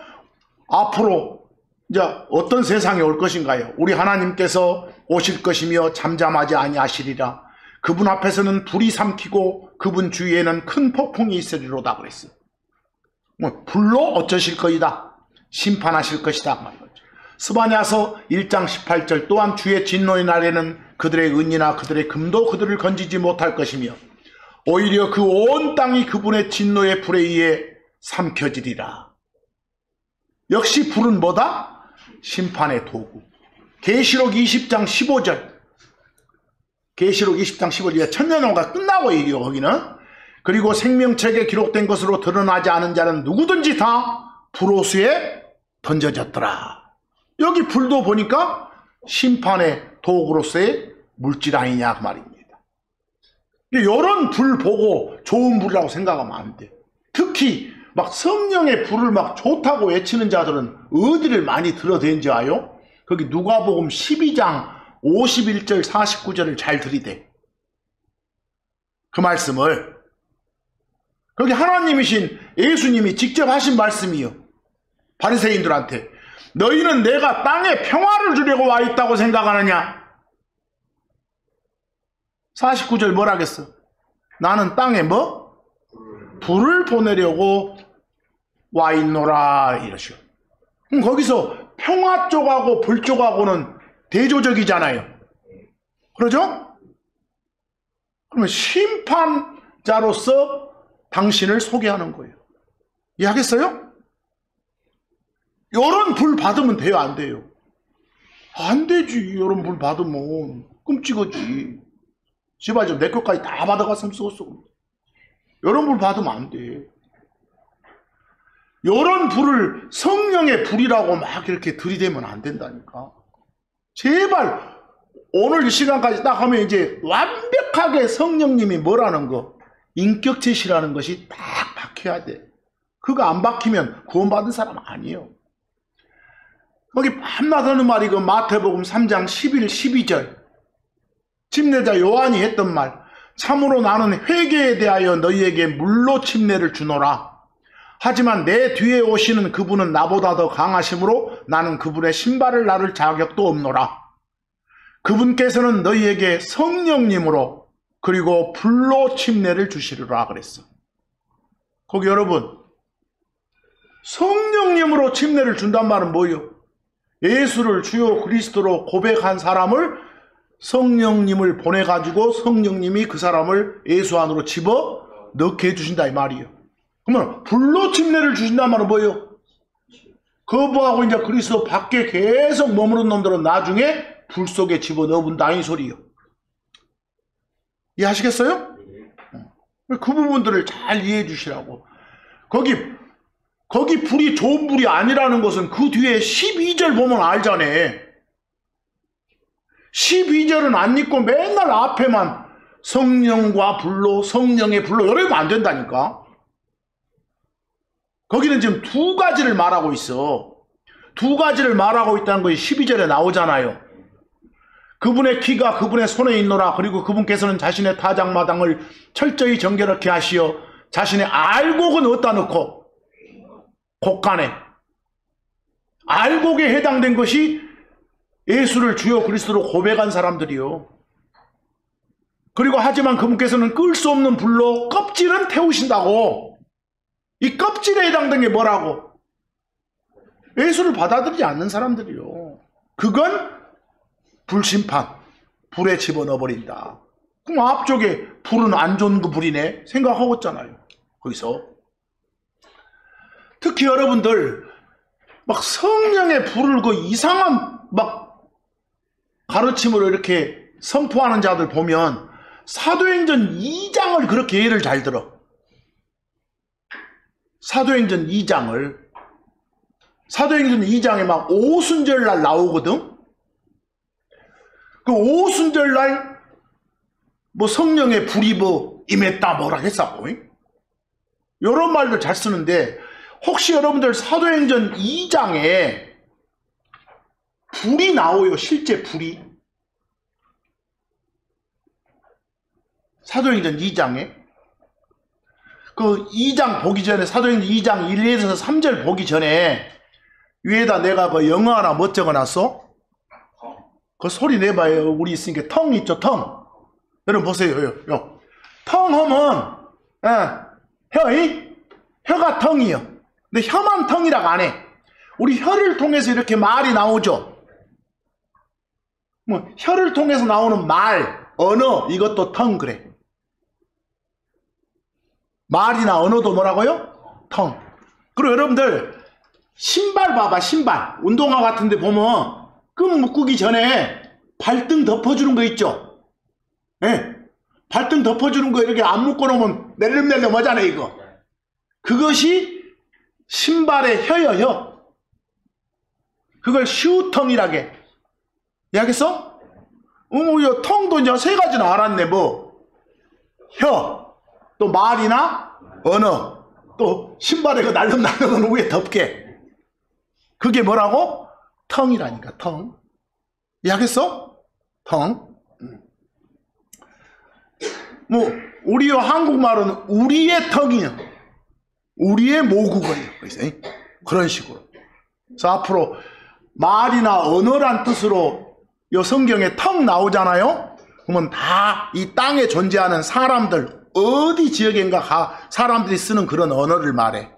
앞으로 이제 어떤 세상이 올 것인가요? 우리 하나님께서 오실 것이며 잠잠하지 아니하시리라. 그분 앞에서는 불이 삼키고 그분 주위에는 큰 폭풍이 있으리로다 그랬어요. 불로 어쩌실 거이다. 심판하실 것이다 말이죠. 스바냐서 1장 18절 또한 주의 진노의 날에는 그들의 은이나 그들의 금도 그들을 건지지 못할 것이며 오히려 그 온 땅이 그분의 진노의 불에 의해 삼켜지리라. 역시 불은 뭐다? 심판의 도구. 계시록 20장 15절 계시록 20장 15절 천년왕국가 끝나고 얘기해요 거기는. 그리고 생명책에 기록된 것으로 드러나지 않은 자는 누구든지 다 불호수에 던져졌더라. 여기 불도 보니까 심판의 도구로서의 물질 아니냐 그 말입니다. 이런 불 보고 좋은 불이라고 생각하면 안 돼. 특히 막 성령의 불을 막 좋다고 외치는 자들은 어디를 많이 들어댄지 아요? 거기 누가복음 12장 51절 49절을 잘 들이대. 그 말씀을 거기 하나님이신 예수님이 직접 하신 말씀이요. 바리새인들한테 너희는 내가 땅에 평화를 주려고 와 있다고 생각하느냐? 49절 뭐라겠어? 나는 땅에 뭐? 불을 보내려고 와 있노라 이러시오. 그럼 거기서 평화 쪽하고 불 쪽하고는 대조적이잖아요. 그러죠? 그러면 심판자로서 당신을 소개하는 거예요. 이해하겠어요? 이런 불 받으면 돼요, 안 돼요? 안 되지. 이런 불 받으면 끔찍하지. 제발 좀 내 것까지 다 받아갔으면 쓰겠어. 이런 불 받으면 안 돼. 이런 불을 성령의 불이라고 막 이렇게 들이대면 안 된다니까. 제발 오늘 이 시간까지 딱 하면 이제 완벽하게 성령님이 뭐라는 거, 인격체시라는 것이 딱 박혀야 돼. 그거 안 박히면 구원받은 사람 아니에요. 거기 밤낮 하는 말이 그 마태복음 3장 11, 12절. 침례자 요한이 했던 말. 참으로 나는 회개에 대하여 너희에게 물로 침례를 주노라. 하지만 내 뒤에 오시는 그분은 나보다 더 강하심으로 나는 그분의 신발을 나를 자격도 없노라. 그분께서는 너희에게 성령님으로 그리고 불로 침례를 주시리라 그랬어. 거기 여러분, 성령님으로 침례를 준단 말은 뭐예요? 예수를 주요 그리스도로 고백한 사람을 성령님을 보내가지고 성령님이 그 사람을 예수 안으로 집어 넣게 해주신다 이 말이에요. 그러면 불로 침례를 주신단 말은 뭐예요? 거부하고 이제 그리스도 밖에 계속 머무른 놈들은 나중에 불 속에 집어 넣어본다 이 소리예요. 이해하시겠어요? 그 부분들을 잘 이해해 주시라고. 거기 불이 좋은 불이 아니라는 것은 그 뒤에 12절 보면 알잖아. 12절은 안 읽고 맨날 앞에만 성령과 불로, 성령의 불로 이러면 안 된다니까. 거기는 지금 두 가지를 말하고 있어. 두 가지를 말하고 있다는 것이 12절에 나오잖아요. 그분의 키가 그분의 손에 있노라. 그리고 그분께서는 자신의 타작마당을 철저히 정결하게 하시어 자신의 알곡은 어디다 넣고 곳간에. 알곡에 해당된 것이 예수를 주요 그리스도로 고백한 사람들이요. 그리고 하지만 그분께서는 끌 수 없는 불로 껍질은 태우신다고. 이 껍질에 해당된 게 뭐라고? 예수를 받아들이지 않는 사람들이요. 그건 불심판, 불에 집어넣어버린다. 그럼 앞쪽에 불은 안 좋은 그 불이네 생각하고 있잖아요. 거기서 특히 여러분들 막 성령의 불을 그 이상한 막 가르침으로 이렇게 선포하는 자들 보면 사도행전 2장을 그렇게 예를 잘 들어. 사도행전 2장을. 사도행전 2장에 막 오순절날 나오거든. 그 오순절날 뭐 성령의 불이 뭐 임했다 뭐라 했었고 이런 말들 잘 쓰는데 혹시 여러분들 사도행전 2장에 불이 나와요? 실제 불이? 사도행전 2장에 그 2장 보기 전에 사도행전 2장 1에서 3절 보기 전에 위에다 내가 그 영어 하나 뭐 적어놨어? 그 소리 내봐요. 우리 있으니까 텅 있죠, 텅. 여러분 보세요. 요. 텅 하면 혀가 텅이요. 근데 혀만 텅이라고 안 해. 우리 혀를 통해서 이렇게 말이 나오죠. 뭐 혀를 통해서 나오는 말, 언어 이것도 텅 그래. 말이나 언어도 뭐라고요? 텅. 그리고 여러분들 신발 봐봐. 신발 운동화 같은 데 보면 끈 묶기 전에 발등 덮어주는 거 있죠? 예. 발등 덮어주는 거 이렇게 안 묶어놓으면 낼름낼름 하잖아요, 이거. 그것이 신발의 혀요, 혀. 그걸 슈텅이라게. 이해하겠어? 이 텅도 이제 세 가지는 알았네, 뭐. 혀, 또 말이나 언어, 또 신발에 그 날름날름은 위에 덮게. 그게 뭐라고? 텅이라니까, 텅. 이해하겠어? 텅. 뭐, 우리요, 한국말은 우리의 텅이요. 우리의 모국어예요. 그런 식으로. 그래서 앞으로 말이나 언어란 뜻으로 이 성경에 텅 나오잖아요? 그러면 다 이 땅에 존재하는 사람들, 어디 지역인가 사람들이 쓰는 그런 언어를 말해.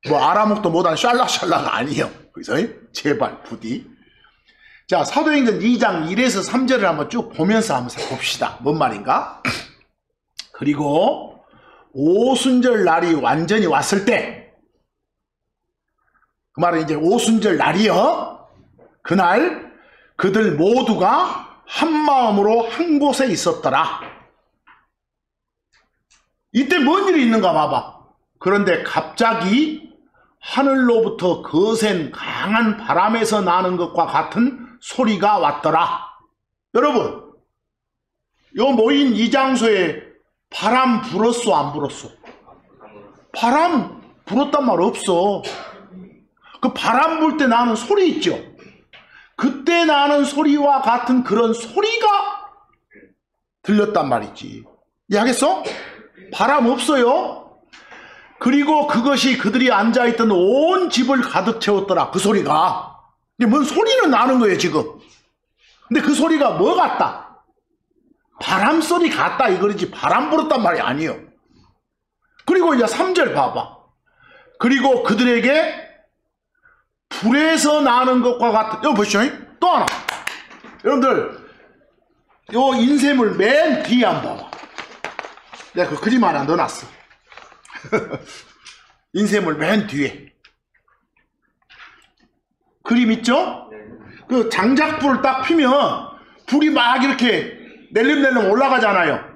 뭐 알아먹도 못한 샬락샬락 아니에요. 그래서 제발 부디. 자, 사도행전 2장 1에서 3절을 한번 쭉 보면서 한번 봅시다. 뭔 말인가? 그리고 오순절 날이 완전히 왔을 때, 그 말은 이제 오순절 날이요. 그날 그들 모두가 한 마음으로 한 곳에 있었더라. 이때 뭔 일이 있는가 봐봐. 그런데 갑자기 하늘로부터 거센 강한 바람에서 나는 것과 같은 소리가 왔더라. 여러분, 요 모인 이 장소에 바람 불었어, 안 불었어? 바람 불었단 말 없어. 그 바람 불 때 나는 소리 있죠? 그때 나는 소리와 같은 그런 소리가 들렸단 말이지. 이해하겠어? 바람 없어요. 그리고 그것이 그들이 앉아있던 온 집을 가득 채웠더라. 그 소리가. 뭔 소리는 나는 거예요 지금. 근데 그 소리가 뭐 같다? 바람 소리 같다 이거지. 바람 불었단 말이 아니에요. 그리고 이제 3절 봐봐. 그리고 그들에게 불에서 나는 것과 같은, 여기 보시죠. 또 하나. 여러분들, 요 인쇄물 맨 뒤에 한번 봐봐. 내가 그 그림 하나 넣어놨어. 인쇄물 맨 뒤에. 그림 있죠? 그 장작불을 딱 피면 불이 막 이렇게 낼름낼름 올라가잖아요.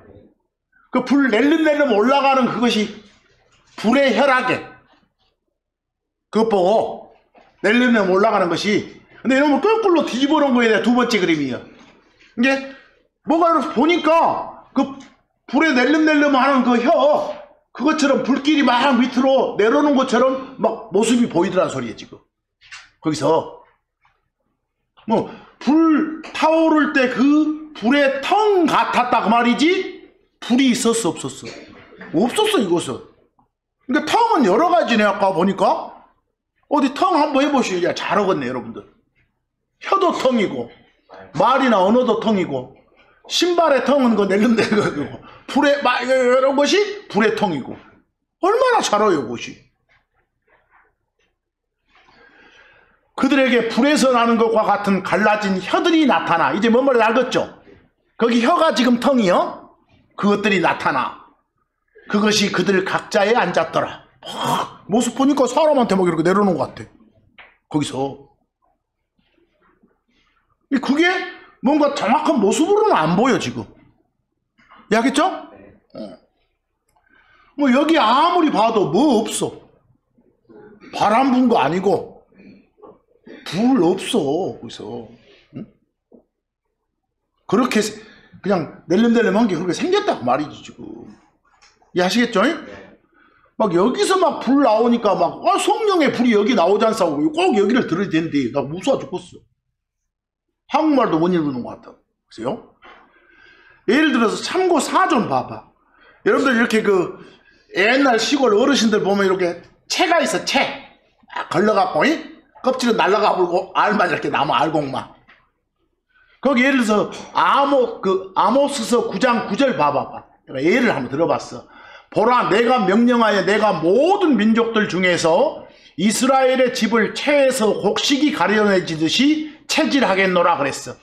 그 불 낼름낼름 올라가는 그것이 불의 혈압에. 그것 보고 낼름낼름 올라가는 것이. 근데 이러면 거꾸로 뒤집어 놓은 거에 두 번째 그림이에요. 이게 뭐가 이렇게 보니까 그 불에 낼름낼름 하는 그 혀, 그것처럼 불길이 막 밑으로 내려오는 것처럼 막 모습이 보이더란 소리예요 지금. 거기서 뭐 불 타오를 때 그 불의 텅 같았다 그 말이지. 불이 있었어 없었어? 없었어 이것은. 그러니까 텅은 여러 가지네. 아까 보니까 어디 텅 한번 해보시죠. 잘하겠네 여러분들. 혀도 텅이고 말이나 언어도 텅이고 신발의 텅은 그 낼름낼름이고 불의 막 이런 것이 불의 텅이고 얼마나 잘해요 그것이. 그들에게 불에서 나는 것과 같은 갈라진 혀들이 나타나. 이제 뭔 말인지 알겠죠? 거기 혀가 지금 텅이요. 그것들이 나타나. 그것이 그들 각자에 앉았더라. 모습 보니까 사람한테 막 이렇게 내려놓은 것 같아. 거기서. 그게 뭔가 정확한 모습으로는 안 보여 지금. 이해하겠죠? 뭐 여기 아무리 봐도 뭐 없어. 바람 분 거 아니고 불 없어 거기서. 응? 그렇게 그냥 낼름낼름한 게 그렇게 생겼다고 말이지 지금. 이해하시겠죠? 막 여기서 막 불 나오니까 막 성령의 불이 여기 나오지 않사고 꼭 여기를 들어야 되는데 나 무서워 죽겠어. 한국말도 못 읽는 것 같다. 보세요. 예를 들어서 참고 4좀 봐봐. 여러분들 이렇게 그 옛날 시골 어르신들 보면 이렇게 채가 있어. 채 걸러갖고 껍질은 날라가 불고 알만 이렇게 남아. 알곡만. 거기 예를 들어서 아모스서 9장 9절 봐봐봐. 예를 한번 들어봤어. 보라 내가 명령하여 내가 모든 민족들 중에서 이스라엘의 집을 채에서 곡식이 가려내지듯이 채질하겠노라 그랬어.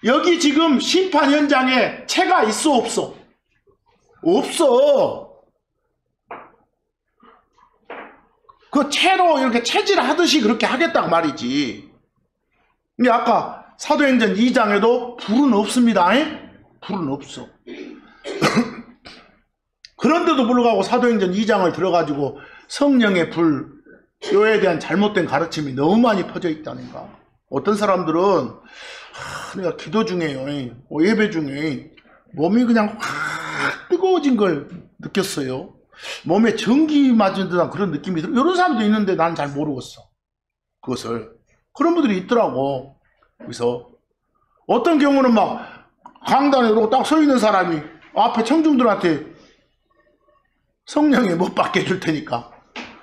여기 지금 심판 현장에 채가 있어 없어? 없어. 그 채로 이렇게 채질하듯이 그렇게 하겠다고 말이지. 근데 아까 사도행전 2장에도 불은 없습니다. 불은 없어. 그런데도 불구하고 사도행전 2장을 들어가지고 성령의 불요에 대한 잘못된 가르침이 너무 많이 퍼져 있다니까. 어떤 사람들은 내가 기도 중에 예배 중에 몸이 그냥 확 뜨거워진 걸 느꼈어요. 몸에 전기 맞은 듯한 그런 느낌이 들어. 이런 사람도 있는데 난 잘 모르겠어. 그것을. 그런 분들이 있더라고. 그래서 어떤 경우는 막 강단에 이러고 딱 서 있는 사람이 앞에 청중들한테 성령에 못 받게 해줄 테니까,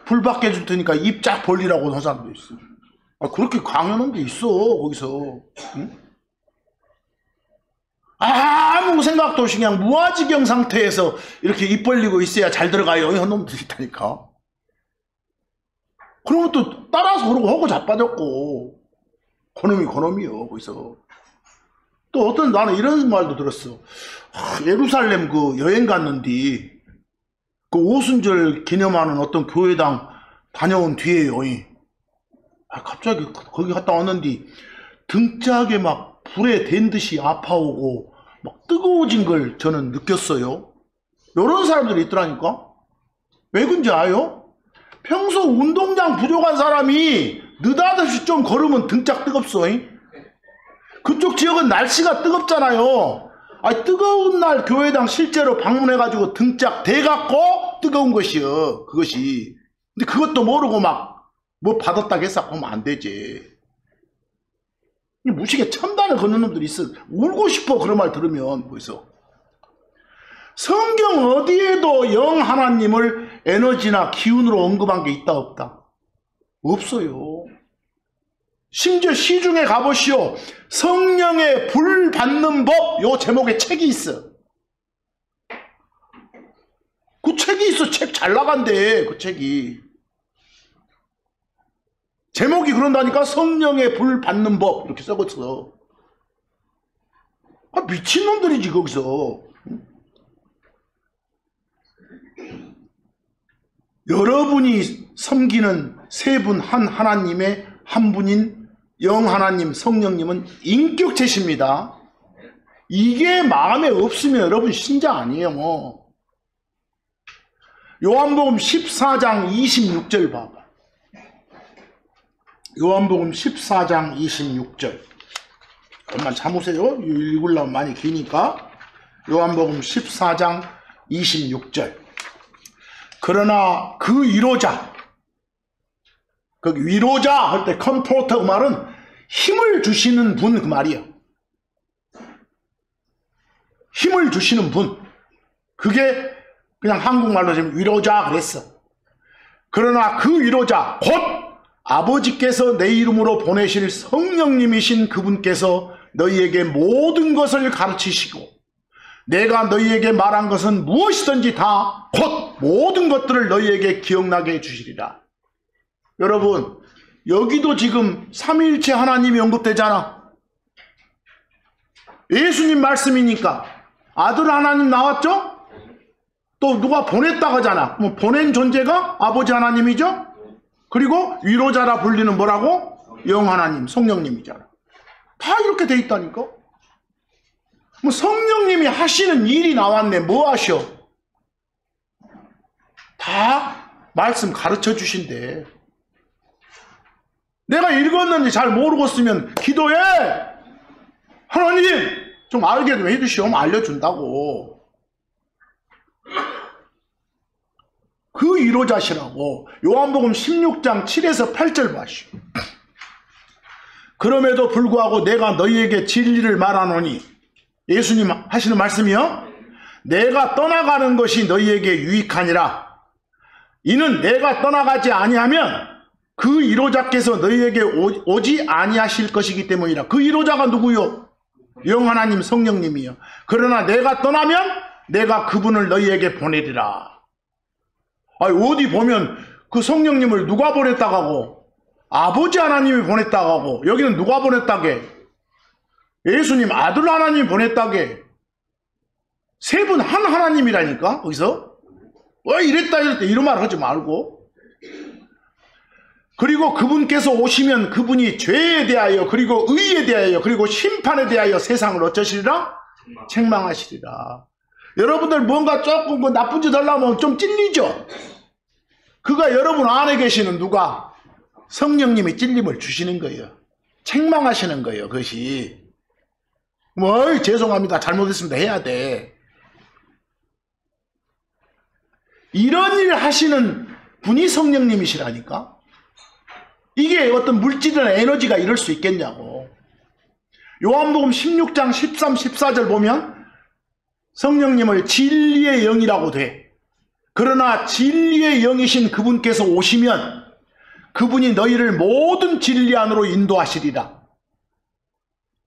불 받게 해줄 테니까 입 쫙 벌리라고 하는 사람도 있어. 그렇게 강연한 게 있어 거기서. 응? 아무 생각도 없이 그냥 무아지경 상태에서 이렇게 입 벌리고 있어야 잘 들어가요. 이런 놈들이 있다니까. 그러면 또 따라서 그러고 하고 자빠졌고. 그놈이요 거기서. 또 어떤 나는 이런 말도 들었어. 예루살렘 그 여행 갔는데 그 오순절 기념하는 어떤 교회당 다녀온 뒤에요. 갑자기 거기 갔다 왔는데 등짝에 막 불에 댄 듯이 아파오고 막 뜨거워진 걸 저는 느꼈어요. 이런 사람들이 있더라니까. 왜 그런지 아요? 평소 운동량 부족한 사람이 느닷없이 좀 걸으면 등짝 뜨겁소. 그쪽 지역은 날씨가 뜨겁잖아요. 아, 뜨거운 날 교회당 실제로 방문해가지고 등짝 대갖고 뜨거운 것이요. 그것이. 근데 그것도 모르고 막 뭐 받았다고 해서 하면 안 되지. 무식에 첨단을 걷는 놈들이 있어. 울고 싶어. 그런 말 들으면. 벌써. 성경 어디에도 영 하나님을 에너지나 기운으로 언급한 게 있다 없다? 없어요. 심지어 시중에 가보시오. 성령의 불 받는 법, 요 제목에 책이 있어. 그 책이 있어. 책 잘 나간대. 그 책이. 제목이 그런다니까. 성령의 불 받는 법 이렇게 써있어. 아, 미친놈들이지 거기서. 여러분이 섬기는 세 분 한 하나님의 한 분인 영 하나님 성령님은 인격체십니다. 이게 마음에 없으면 여러분 신자 아니에요. 뭐. 요한복음 14장 26절 봐봐. 요한복음 14장 26절. 잠깐만 참으세요. 읽으려면 많이 기니까. 요한복음 14장 26절. 그러나 그 위로자, 그 위로자 할 때 컴포터 그 말은 힘을 주시는 분 그 말이에요. 힘을 주시는 분. 그게 그냥 한국말로 지금 위로자 그랬어. 그러나 그 위로자 곧 아버지께서 내 이름으로 보내실 성령님이신 그분께서 너희에게 모든 것을 가르치시고 내가 너희에게 말한 것은 무엇이든지 다 곧 모든 것들을 너희에게 기억나게 해주시리라. 여러분 여기도 지금 삼위일체 하나님이 언급되잖아. 예수님 말씀이니까 아들 하나님 나왔죠? 또 누가 보냈다고 하잖아. 뭐 보낸 존재가 아버지 하나님이죠? 그리고 위로자라 불리는 뭐라고? 영 하나님, 성령님이잖아. 다 이렇게 돼 있다니까? 뭐 성령님이 하시는 일이 나왔네. 뭐 하셔? 다 말씀 가르쳐 주신대. 내가 읽었는지 잘 모르고 쓰면 기도해! 하나님! 좀 알게 좀 해주시오. 알려준다고. 그 위로자시라고. 요한복음 16장 7에서 8절 봐시오. 그럼에도 불구하고 내가 너희에게 진리를 말하노니 예수님 하시는 말씀이요. 내가 떠나가는 것이 너희에게 유익하니라. 이는 내가 떠나가지 아니하면 그 위로자께서 너희에게 오지 아니하실 것이기 때문이라. 그 위로자가 누구요? 영 하나님 성령님이요. 그러나 내가 떠나면 내가 그분을 너희에게 보내리라. 아니, 어디 보면 그 성령님을 누가 보냈다고 하고 아버지 하나님이 보냈다고 하고 여기는 누가 보냈다게? 예수님 아들 하나님이 보냈다게. 세 분 한 하나님이라니까 거기서. 왜 이랬다 이런 말 하지 말고. 그리고 그분께서 오시면 그분이 죄에 대하여 그리고 의에 대하여 그리고 심판에 대하여 세상을 어쩌시리라? 책망하시리라. 여러분들 뭔가 조금 뭐 나쁜 짓 하려면 좀 찔리죠? 그가 여러분 안에 계시는 누가? 성령님이 찔림을 주시는 거예요. 책망하시는 거예요. 그것이. 뭐 죄송합니다. 잘못했습니다. 해야 돼. 이런 일을 하시는 분이 성령님이시라니까. 이게 어떤 물질이나 에너지가 이럴 수 있겠냐고. 요한복음 16장 13, 14절 보면 성령님을 진리의 영이라고 돼. 그러나 진리의 영이신 그분께서 오시면 그분이 너희를 모든 진리 안으로 인도하시리라.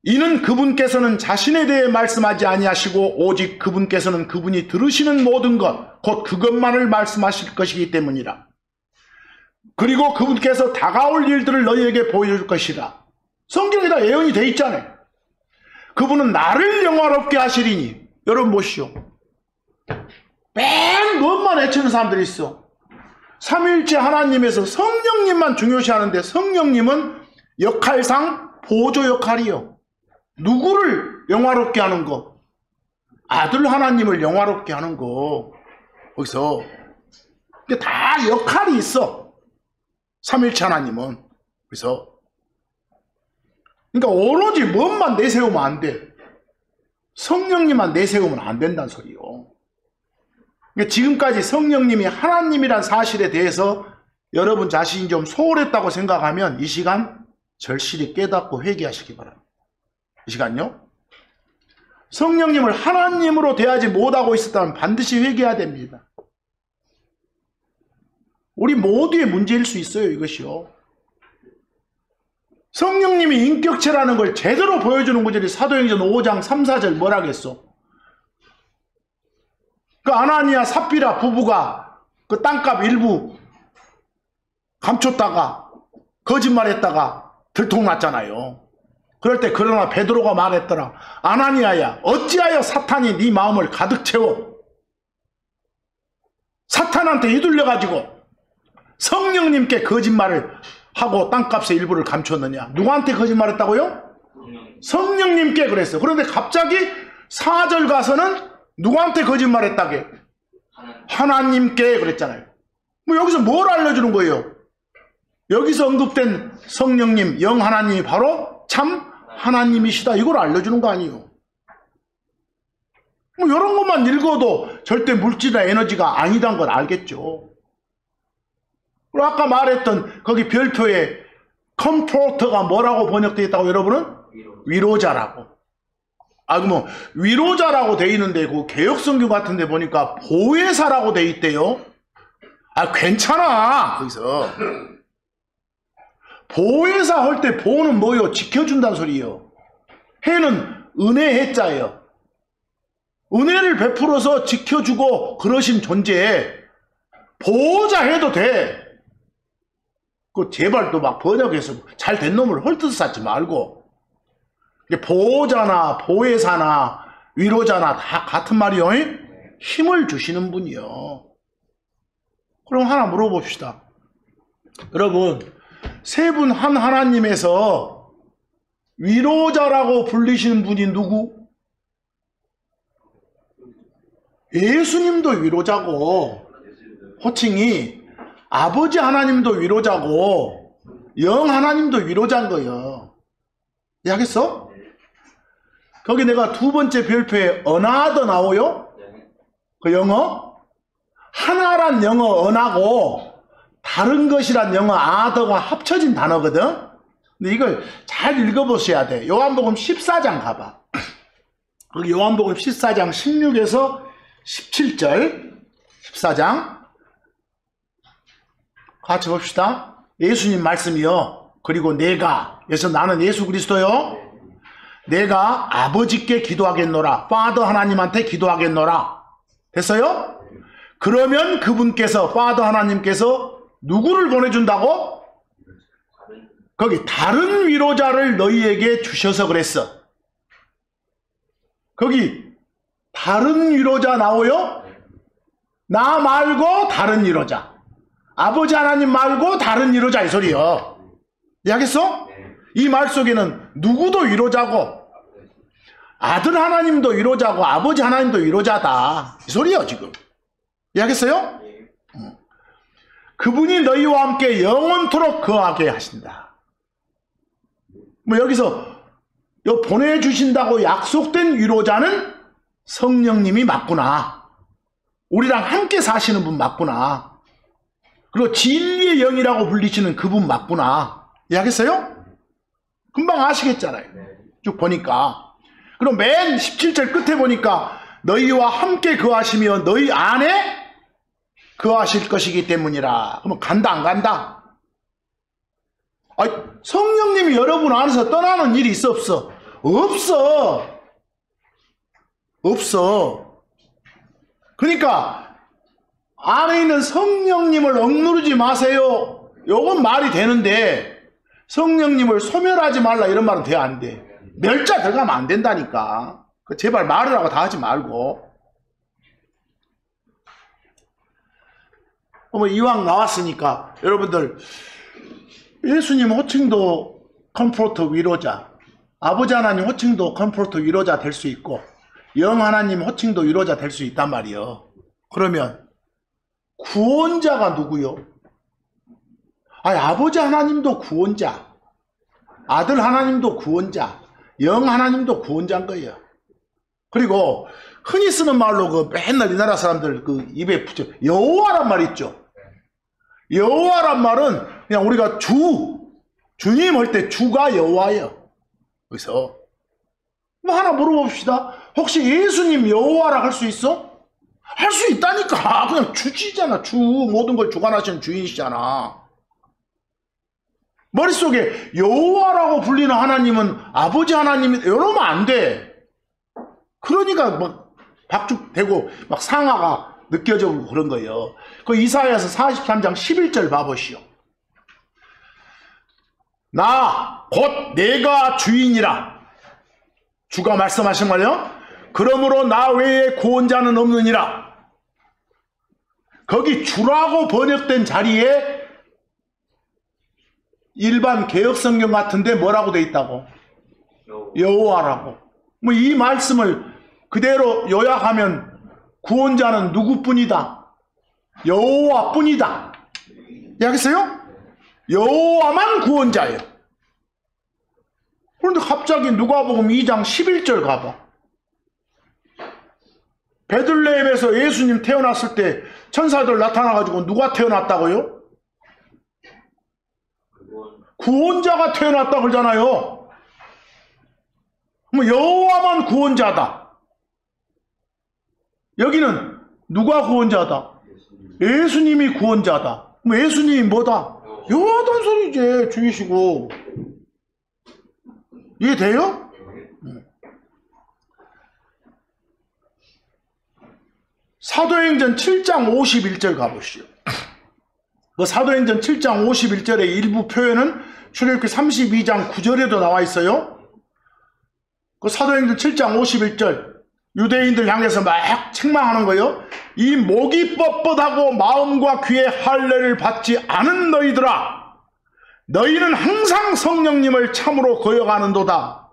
이는 그분께서는 자신에 대해 말씀하지 아니하시고 오직 그분께서는 그분이 들으시는 모든 것, 곧 그것만을 말씀하실 것이기 때문이라. 그리고 그분께서 다가올 일들을 너희에게 보여줄 것이라. 성경에다 예언이 돼 있잖아요. 그분은 나를 영화롭게 하시리니. 여러분 보시오. 맨 뭔만 외치는 사람들이 있어. 삼위일체 하나님에서 성령님만 중요시하는데 성령님은 역할상 보조 역할이요. 누구를 영화롭게 하는 거? 아들 하나님을 영화롭게 하는 거. 거기서 다 역할이 있어. 삼위일체 하나님은. 그래서 그러니까 오로지 뭔만 내세우면 안 돼. 성령님만 내세우면 안 된다는 소리요. 그러니까 지금까지 성령님이 하나님이란 사실에 대해서 여러분 자신이 좀 소홀했다고 생각하면 이 시간 절실히 깨닫고 회개하시기 바랍니다. 이 시간요. 성령님을 하나님으로 대하지 못하고 있었다면 반드시 회개해야 됩니다. 우리 모두의 문제일 수 있어요, 이것이요. 성령님이 인격체라는 걸 제대로 보여주는 구절이 사도행전 5장 3, 4절 뭐라겠어? 그 아나니아 삽비라 부부가 그 땅값 일부 감췄다가 거짓말했다가 들통났잖아요. 그럴 때 그러나 베드로가 말했더라. 아나니아야, 어찌하여 사탄이 네 마음을 가득 채워 사탄한테 휘둘려가지고 성령님께 거짓말을 하고 땅값의 일부를 감췄느냐. 누구한테 거짓말했다고요? 성령님께 그랬어. 그런데 갑자기 4절 가서는 누구한테 거짓말했다게? 하나님께 그랬잖아요. 뭐 여기서 뭘 알려주는 거예요? 여기서 언급된 성령님, 영 하나님이 바로 참 하나님이시다, 이걸 알려주는 거 아니에요. 뭐 이런 것만 읽어도 절대 물질이나 에너지가 아니란 걸 알겠죠. 그리고 아까 말했던 거기 별표에 컴포터가 뭐라고 번역되어 있다고 여러분은? 위로자라고. 뭐 위로자라고 돼 있는데 그 개역성경 같은 데 보니까 보혜사라고 돼 있대요. 괜찮아. 거기서 보혜사 할 때 보는 뭐요? 지켜준다는 소리예요. 해는 은혜 해자예요. 은혜를 베풀어서 지켜주고 그러신 존재에 보호자 해도 돼. 그 제발 또 막 번역해서 잘 된 놈을 헐뜯어 쌓지 말고. 보호자나 보혜사나 위로자나 다 같은 말이요. 힘을 주시는 분이요. 그럼 하나 물어봅시다. 여러분, 세 분 한 하나님에서 위로자라고 불리시는 분이 누구? 예수님도 위로자고, 호칭이 아버지 하나님도 위로자고, 영 하나님도 위로자인 거예요. 이해하겠어? 거기 내가 두 번째 별표에 another 나오요? 그 영어? 하나란 영어 an하고 다른 것이란 영어 other가 합쳐진 단어거든? 근데 이걸 잘 읽어보셔야 돼. 요한복음 14장 가봐. 거기 요한복음 14장 16에서 17절 14장 같이 봅시다. 예수님 말씀이요. 그리고 내가, 그래서 나는 예수 그리스도요. 내가 아버지께 기도하겠노라. 파더 하나님한테 기도하겠노라. 됐어요? 그러면 그분께서, 파더 하나님께서 누구를 보내준다고? 거기 다른 위로자를 너희에게 주셔서 그랬어. 거기 다른 위로자 나오요? 나 말고 다른 위로자. 아버지 하나님 말고 다른 위로자, 이 소리요. 이해하겠어? 이 말 속에는 누구도 위로자고 아들 하나님도 위로자고 아버지 하나님도 위로자다, 이 소리요 지금. 이해하겠어요? 그분이 너희와 함께 영원토록 거하게 하신다. 뭐 여기서 보내주신다고 약속된 위로자는 성령님이 맞구나. 우리랑 함께 사시는 분 맞구나. 그리고 진리의 영이라고 불리시는 그분 맞구나. 이해하겠어요? 금방 아시겠잖아요. 쭉 보니까. 그럼 맨 17절 끝에 보니까 너희와 함께 거하시며 너희 안에 거하실 것이기 때문이라. 그러면 간다 안 간다? 성령님이 여러분 안에서 떠나는 일이 있어 없어? 없어. 없어. 그러니까 안에 있는 성령님을 억누르지 마세요. 요건 말이 되는데 성령님을 소멸하지 말라 이런 말은 돼야 안 돼. 멸자 들어가면 안 된다니까. 제발 말을 하고 다 하지 말고. 뭐 이왕 나왔으니까 여러분들, 예수님 호칭도 컴포터 위로자, 아버지 하나님 호칭도 컴포터 위로자 될 수 있고 영 하나님 호칭도 위로자 될 수 있단 말이요. 그러면 구원자가 누구요? 아버지 하나님도 구원자, 아들 하나님도 구원자, 영 하나님도 구원자인 거예요. 그리고 흔히 쓰는 말로 그 맨날 이 나라 사람들 그 입에 붙여 여호와란 말 있죠. 여호와란 말은 그냥 우리가 주님 할 때 주가 여호와예요. 그래서 뭐 하나 물어봅시다. 혹시 예수님 여호와라 할 수 있어? 할 수 있다니까. 그냥 주지잖아. 주, 모든 걸 주관하시는 주인이시잖아. 머릿속에 여호와라고 불리는 하나님은 아버지 하나님이 이러면 안 돼. 그러니까 막 박죽되고 막 상하가 느껴지고 그런 거예요. 그 이사야서 43장 11절 봐보시오. 나 곧 내가 주인이라. 주가 말씀하신 말이요. 그러므로 나 외에 구원자는 없느니라. 거기 주라고 번역된 자리에 일반 개역성경 같은데 뭐라고 돼 있다고? 여호와라고. 뭐 이 말씀을 그대로 요약하면 구원자는 누구뿐이다? 여호와뿐이다. 이해하겠어요? 여호와만 구원자예요. 그런데 갑자기 누가복음 2장 11절 가봐. 베들레헴에서 예수님 태어났을 때 천사들 나타나가지고 누가 태어났다고요? 구원자가 태어났다 그러잖아요. 뭐 여호와만 구원자다. 여기는 누가 구원자다? 예수님이 구원자다. 뭐 예수님이 뭐다? 여호와단 소리지. 주이시고. 이해돼요? 사도행전 7장 51절 가보시죠. 그 사도행전 7장 51절의 일부 표현은 출애굽기 32장 9절에도 나와 있어요. 그 사도행전 7장 51절 유대인들 향해서 막 책망하는 거예요. 이 목이 뻣뻣하고 마음과 귀에 할례를 받지 않은 너희들아, 너희는 항상 성령님을 참으로 거역하는도다.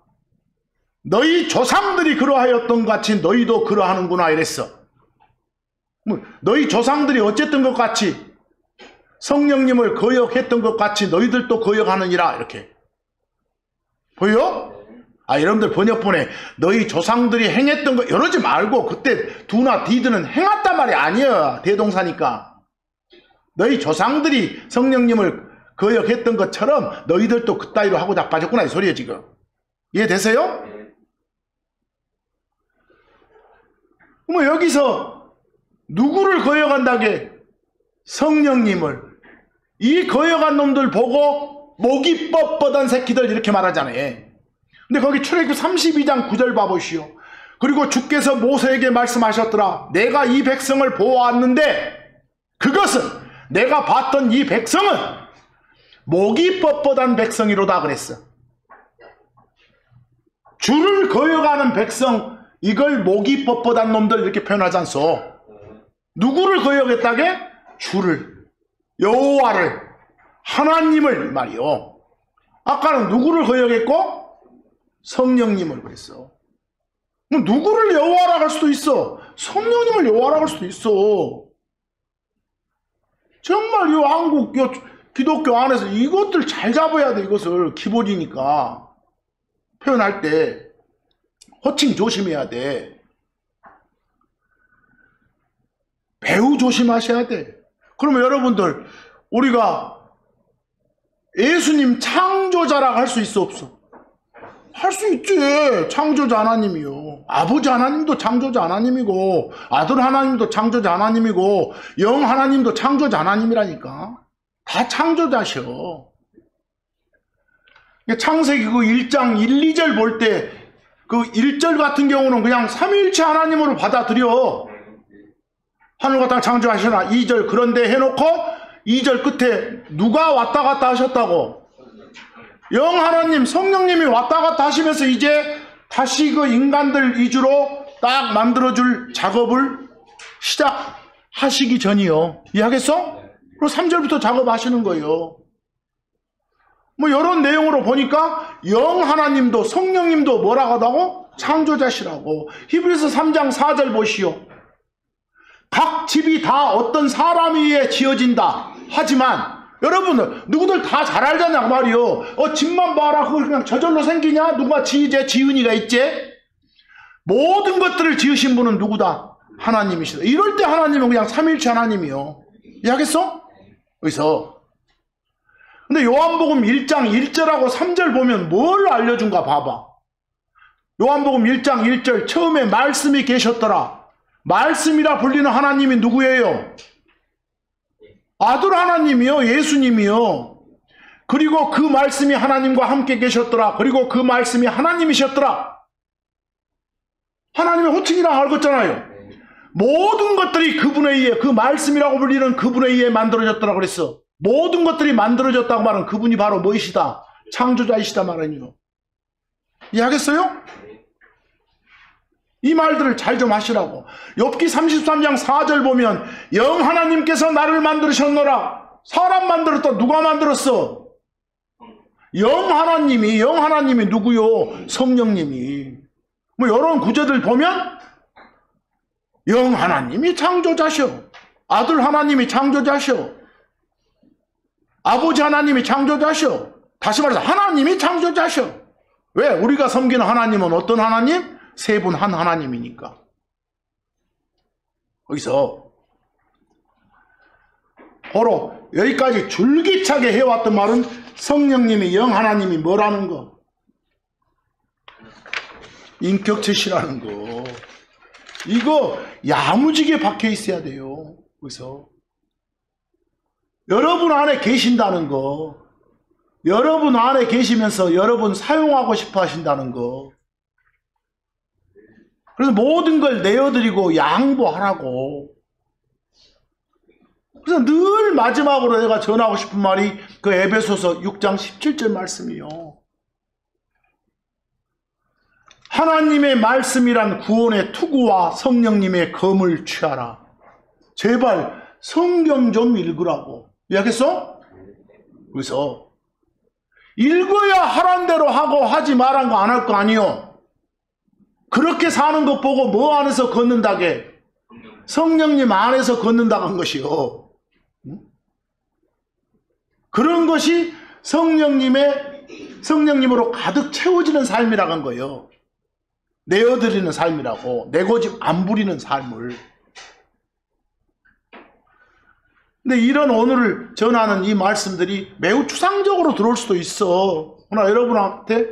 너희 조상들이 그러하였던 것 같이 너희도 그러하는구나 이랬어. 너희 조상들이 어쨌든 것 같이 성령님을 거역했던 것 같이 너희들도 거역하느니라. 이렇게 보여? 여러분들 번역본에 너희 조상들이 행했던 거 이러지 말고, 그때 두나 디드는 행했단 말이 아니야. 대동사니까. 너희 조상들이 성령님을 거역했던 것처럼 너희들도 그따위로 하고 자빠졌구나 이 소리예요 지금. 이해되세요? 뭐 여기서 누구를 거역한다게? 성령님을. 이 거역한 놈들 보고 목이 뻣뻣한 새끼들 이렇게 말하잖아요. 근데 거기 출애굽기 32장 9절 봐보시오. 그리고 주께서 모세에게 말씀하셨더라. 내가 이 백성을 보아왔는데 그것은 내가 봤던 이 백성은 목이 뻣뻣한 백성이로다 그랬어. 주를 거역하는 백성, 이걸 목이 뻣뻣한 놈들 이렇게 표현하지 않소. 누구를 거역했다게? 주를, 여호와를, 하나님을 말이요. 아까는 누구를 거역했고? 성령님을 그랬어. 누구를 여호와라 할 수도 있어. 성령님을 여호와라 할 수도 있어. 정말 이 한국 기독교 안에서 이것들 잘 잡아야 돼. 이것을 기본이니까. 표현할 때 호칭 조심해야 돼. 매우 조심하셔야 돼. 그러면 여러분들, 우리가 예수님 창조자라고 할 수 있어 없어? 할 수 있지. 창조자 하나님이요. 아버지 하나님도 창조자 하나님이고, 아들 하나님도 창조자 하나님이고, 영 하나님도 창조자 하나님이라니까. 다 창조자셔. 창세기 그 1장 1, 2절 볼 때 그 1절 같은 경우는 그냥 삼위일체 하나님으로 받아들여. 하늘과 땅 창조하시나 2절 그런데 해놓고 2절 끝에 누가 왔다 갔다 하셨다고? 영 하나님, 성령님이 왔다 갔다 하시면서 이제 다시 그 인간들 위주로 딱 만들어줄 작업을 시작하시기 전이요. 이해하겠어? 그리고 3절부터 작업하시는 거예요. 뭐 이런 내용으로 보니까 영 하나님도 성령님도 뭐라고 하다고? 창조자시라고. 히브리서 3장 4절 보시오. 각 집이 다 어떤 사람 위에 지어진다. 하지만 여러분들 누구들 다 잘 알잖냐 말이요. 집만 봐라. 그걸 그냥 저절로 생기냐? 누가 지으제? 지은이가 있지? 모든 것들을 지으신 분은 누구다? 하나님이시다. 이럴 때 하나님은 그냥 삼일체 하나님이요. 이해하겠어? 여기서. 근데 요한복음 1장 1절하고 3절 보면 뭘 알려준가 봐봐. 요한복음 1장 1절 처음에 말씀이 계셨더라. 말씀이라 불리는 하나님이 누구예요? 아들 하나님이요. 예수님이요. 그리고 그 말씀이 하나님과 함께 계셨더라. 그리고 그 말씀이 하나님이셨더라. 하나님의 호칭이라 알겠잖아요. 모든 것들이 그분에 의해, 그 말씀이라고 불리는 그분에 의해 만들어졌더라 그랬어. 모든 것들이 만들어졌다고 말은 그분이 바로 뭐이시다? 창조자이시다 말이요. 이해하겠어요? 이 말들을 잘 좀 하시라고. 욥기 33장 4절 보면 영 하나님께서 나를 만드셨노라. 사람 만들었다. 누가 만들었어? 영 하나님이 누구요? 성령님이. 뭐 이런 구절들 보면 영 하나님이 창조자셔. 아들 하나님이 창조자셔. 아버지 하나님이 창조자셔. 다시 말해서 하나님이 창조자셔. 왜? 우리가 섬기는 하나님은 어떤 하나님? 세 분 한 하나님이니까. 여기서 바로 여기까지 줄기차게 해왔던 말은 성령님이 영 하나님이 뭐라는 거? 인격체시라는 거. 이거 야무지게 박혀 있어야 돼요. 그래서 여러분 안에 계신다는 거, 여러분 안에 계시면서 여러분 사용하고 싶어 하신다는 거. 그래서 모든 걸 내어드리고 양보하라고. 그래서 늘 마지막으로 내가 전하고 싶은 말이 그 에베소서 6장 17절 말씀이요. 하나님의 말씀이란 구원의 투구와 성령님의 검을 취하라. 제발 성경 좀 읽으라고. 이해하겠어? 그래서 읽어야 하란 대로 하고 하지 말한 거 안 할 거 아니요. 그렇게 사는 것 보고 뭐 안에서 걷는다게? 성령님 안에서 걷는다고 한 것이요. 그런 것이 성령님으로 가득 채워지는 삶이라고 한 거예요. 내어드리는 삶이라고. 내 고집 안 부리는 삶을. 근데 이런 오늘 전하는 이 말씀들이 매우 추상적으로 들어올 수도 있어. 그러나 여러분한테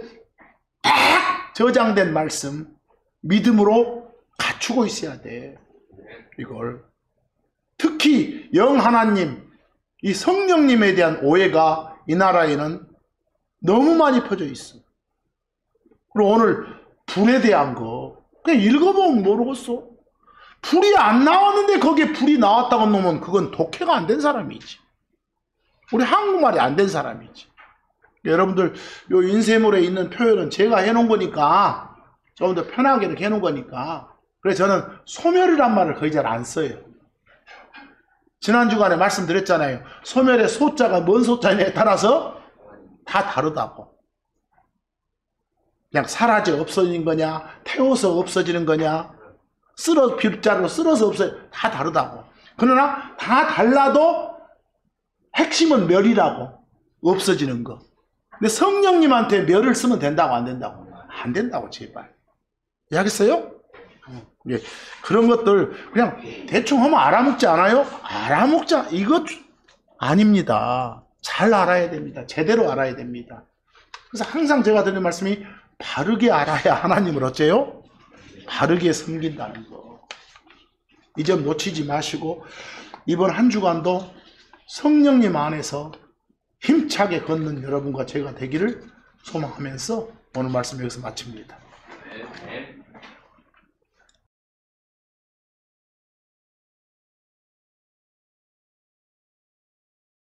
딱 저장된 말씀, 믿음으로 갖추고 있어야 돼. 이걸. 특히 영 하나님, 이 성령님에 대한 오해가 이 나라에는 너무 많이 퍼져 있어. 그리고 오늘 불에 대한 거 그냥 읽어보면 모르겠어. 불이 안 나왔는데 거기에 불이 나왔다고 놓으면 그건 독해가 안 된 사람이지. 우리 한국말이 안 된 사람이지. 여러분들 요 인쇄물에 있는 표현은 제가 해놓은 거니까 조금 더 편하게 이렇게 해놓은 거니까. 그래서 저는 소멸이란 말을 거의 잘 안 써요. 지난 주간에 말씀드렸잖아요. 소멸의 소자가 뭔 소자냐에 따라서 다 다르다고. 그냥 사라져 없어지는 거냐, 태워서 없어지는 거냐, 빗자루로 쓸어서 다 다르다고. 그러나 다 달라도 핵심은 멸이라고. 없어지는 거. 근데 성령님한테 멸을 쓰면 된다고 안 된다고? 안 된다고 제발. 이해하겠어요? 예, 그런 것들 그냥 대충 하면 알아먹지 않아요? 알아먹자. 이것 아닙니다. 잘 알아야 됩니다. 제대로 알아야 됩니다. 그래서 항상 제가 드리는 말씀이 바르게 알아야 하나님을 어째요? 바르게 섬긴다는 거. 이 점 놓치지 마시고 이번 한 주간도 성령님 안에서 힘차게 걷는 여러분과 제가 되기를 소망하면서 오늘 말씀 여기서 마칩니다.